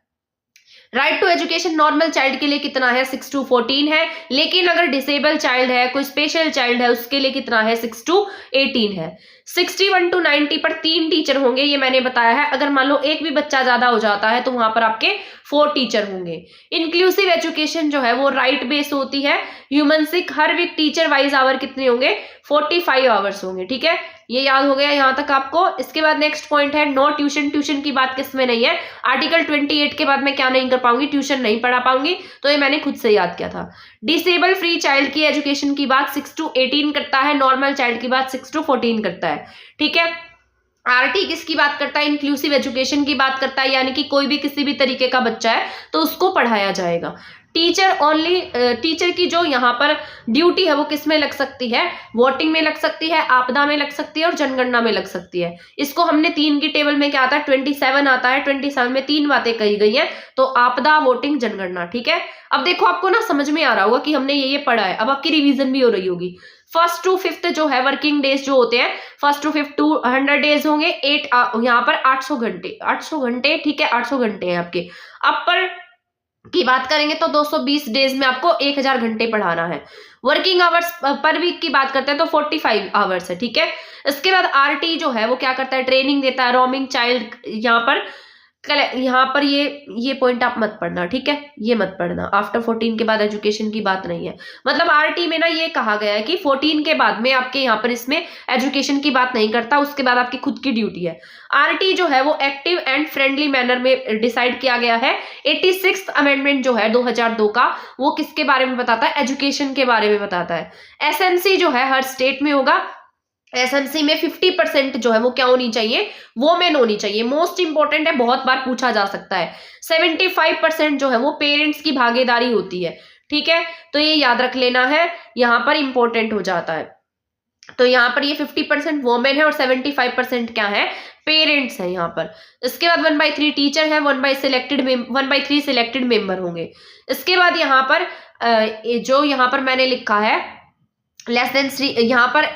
Right to education normal child के लिए कितना है, 6 to 14 है, लेकिन अगर डिसेबल चाइल्ड है, कोई स्पेशल चाइल्ड है, उसके लिए कितना है, 6 to 18 है। 61 to 90 पर 3 टीचर होंगे, ये मैंने बताया है। अगर मान लो एक भी बच्चा ज्यादा हो जाता है तो वहां पर आपके 4 टीचर होंगे। इंक्लूसिव एजुकेशन जो है वो राइट बेस होती है। ह्यूमनसिक हर वीक टीचर वाइज आवर कितने होंगे, 45 आवर्स होंगे। ठीक है, ये याद हो गया यहाँ तक आपको। इसके बाद नेक्स्ट पॉइंट है नो ट्यूशन। ट्यूशन की बात किसमें नहीं है, आर्टिकल 28 के बाद मैं क्या नहीं कर पाऊंगी, ट्यूशन नहीं पढ़ा पाऊंगी, तो ये मैंने खुद से याद किया था। डिसेबल फ्री चाइल्ड की एजुकेशन की बात 6 to 18 करता है, नॉर्मल चाइल्ड की बात 6 to 14 करता है। ठीक है, RT किसकी बात करता है, इंक्लूसिव एजुकेशन की बात करता है, यानी कि कोई भी किसी भी तरीके का बच्चा है तो उसको पढ़ाया जाएगा। टीचर ओनली, टीचर की जो यहाँ पर ड्यूटी है वो किस में लग सकती है, वोटिंग में लग सकती है, आपदा में लग सकती है और जनगणना में लग सकती है। इसको हमने 3 की टेबल में क्या आता है, 27 आता है। 27 में 3 बातें कही गई हैं, तो आपदा, वोटिंग, जनगणना। ठीक है, अब देखो आपको ना समझ में आ रहा होगा कि हमने ये पढ़ा है, अब आपकी रिवीजन भी हो रही होगी। 1st to 5th जो है वर्किंग डेज जो होते हैं, 1st to 5th 200 डेज होंगे, 8 यहाँ पर 800 घंटे। ठीक है, 800 घंटे हैं आपके। अपर की बात करेंगे तो 220 डेज में आपको 1000 घंटे पढ़ाना है। वर्किंग आवर्स पर वीक की बात करते हैं तो 45 आवर्स है। ठीक है, इसके बाद RT जो है वो क्या करता है, ट्रेनिंग देता है, रोमिंग चाइल्ड यहाँ पर यहाँ पर ये पॉइंट आप मत पढ़ना, ठीक है, ये मत पढ़ना। आफ्टर 14 के बाद एजुकेशन की बात नहीं है। मतलब आरटी में ना ये कहा गया है कि 14 के बाद में आपके यहाँ पर इसमें एजुकेशन की बात नहीं करता, उसके बाद आपकी खुद की ड्यूटी है। आरटी जो है वो एक्टिव एंड फ्रेंडली मैनर में डिसाइड किया गया है। 86th अमेंडमेंट जो है 2002 का, वो किसके बारे में बताता है? एजुकेशन के बारे में बताता है। एसएमसी जो है हर स्टेट में होगा। एसएमसी में 50% जो है वो क्या होनी चाहिए? वोमेन होनी चाहिए। मोस्ट इंपॉर्टेंट है, बहुत बार पूछा जा सकता है। 75% जो है वो पेरेंट्स की भागीदारी होती है, ठीक है, तो ये याद रख लेना है, यहाँ पर इंपॉर्टेंट हो जाता है। तो यहाँ पर ये 50% वोमेन है और 75% क्या है? पेरेंट्स है यहाँ पर। इसके बाद 1/3 टीचर है, 1/3 सिलेक्टेड मेंबर होंगे। इसके बाद यहाँ पर जो यहाँ पर मैंने लिखा है लेस देन 3, यहाँ पर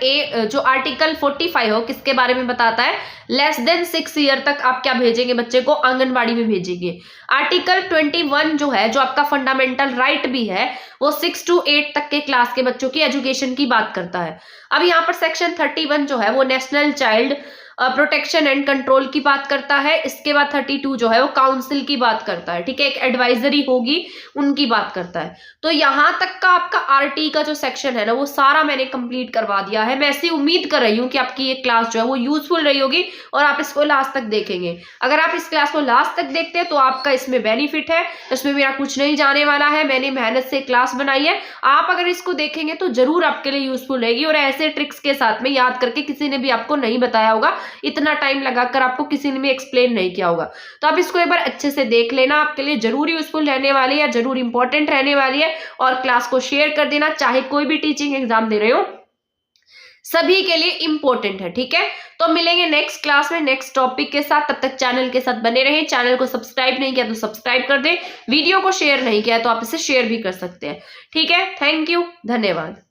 जो आर्टिकल 45 हो किसके बारे में बताता है? लेस देन 6 ईयर तक आप क्या भेजेंगे? बच्चे को आंगनबाड़ी में भेजेंगे। आर्टिकल 21 जो है, जो आपका फंडामेंटल राइट भी है, वो 6 to 8 तक के क्लास के बच्चों की एजुकेशन की बात करता है। अब यहाँ पर सेक्शन 31 जो है वो national child protection and control की बात करता है। इसके बाद 32 जो है वो काउंसिल की बात करता है, ठीक है, एक एडवाइजरी होगी, उनकी बात करता है। तो यहाँ तक का आपका आरटी का जो सेक्शन है ना, वो सारा मैंने कंप्लीट करवा दिया है। मैं ऐसी उम्मीद कर रही हूँ कि आपकी ये क्लास जो है वो यूजफुल रही होगी और आप इसको लास्ट तक देखेंगे। अगर आप इस क्लास को लास्ट तक देखते हैं तो आपका इसमें बेनिफिट है, इसमें मेरा कुछ नहीं जाने वाला है। मैंने मेहनत से क्लास बनाई है, आप अगर इसको देखेंगे तो जरूर आपके लिए यूजफुल रहेगी। और ऐसे ट्रिक्स के साथ में याद करके किसी ने भी आपको नहीं बताया होगा, इतना टाइम लगाकर आपको किसी ने भी एक्सप्लेन नहीं किया होगा। तो आप इसको एक बार अच्छे से देख लेना, आपके लिए जरूर यूजफुल रहने वाली है, जरूर इंपॉर्टेंट रहने वाली है। और क्लास को शेयर कर देना, चाहे कोई भी टीचिंग एग्जाम दे रहे हो, सभी के लिए इंपॉर्टेंट है, ठीक है। तो मिलेंगे नेक्स्ट क्लास में नेक्स्ट टॉपिक के साथ। तब तक चैनल के साथ बने रहें। चैनल को सब्सक्राइब नहीं किया तो सब्सक्राइब कर दें, वीडियो को शेयर नहीं किया तो आप इसे शेयर भी कर सकते हैं, ठीक है। थैंक यू, धन्यवाद।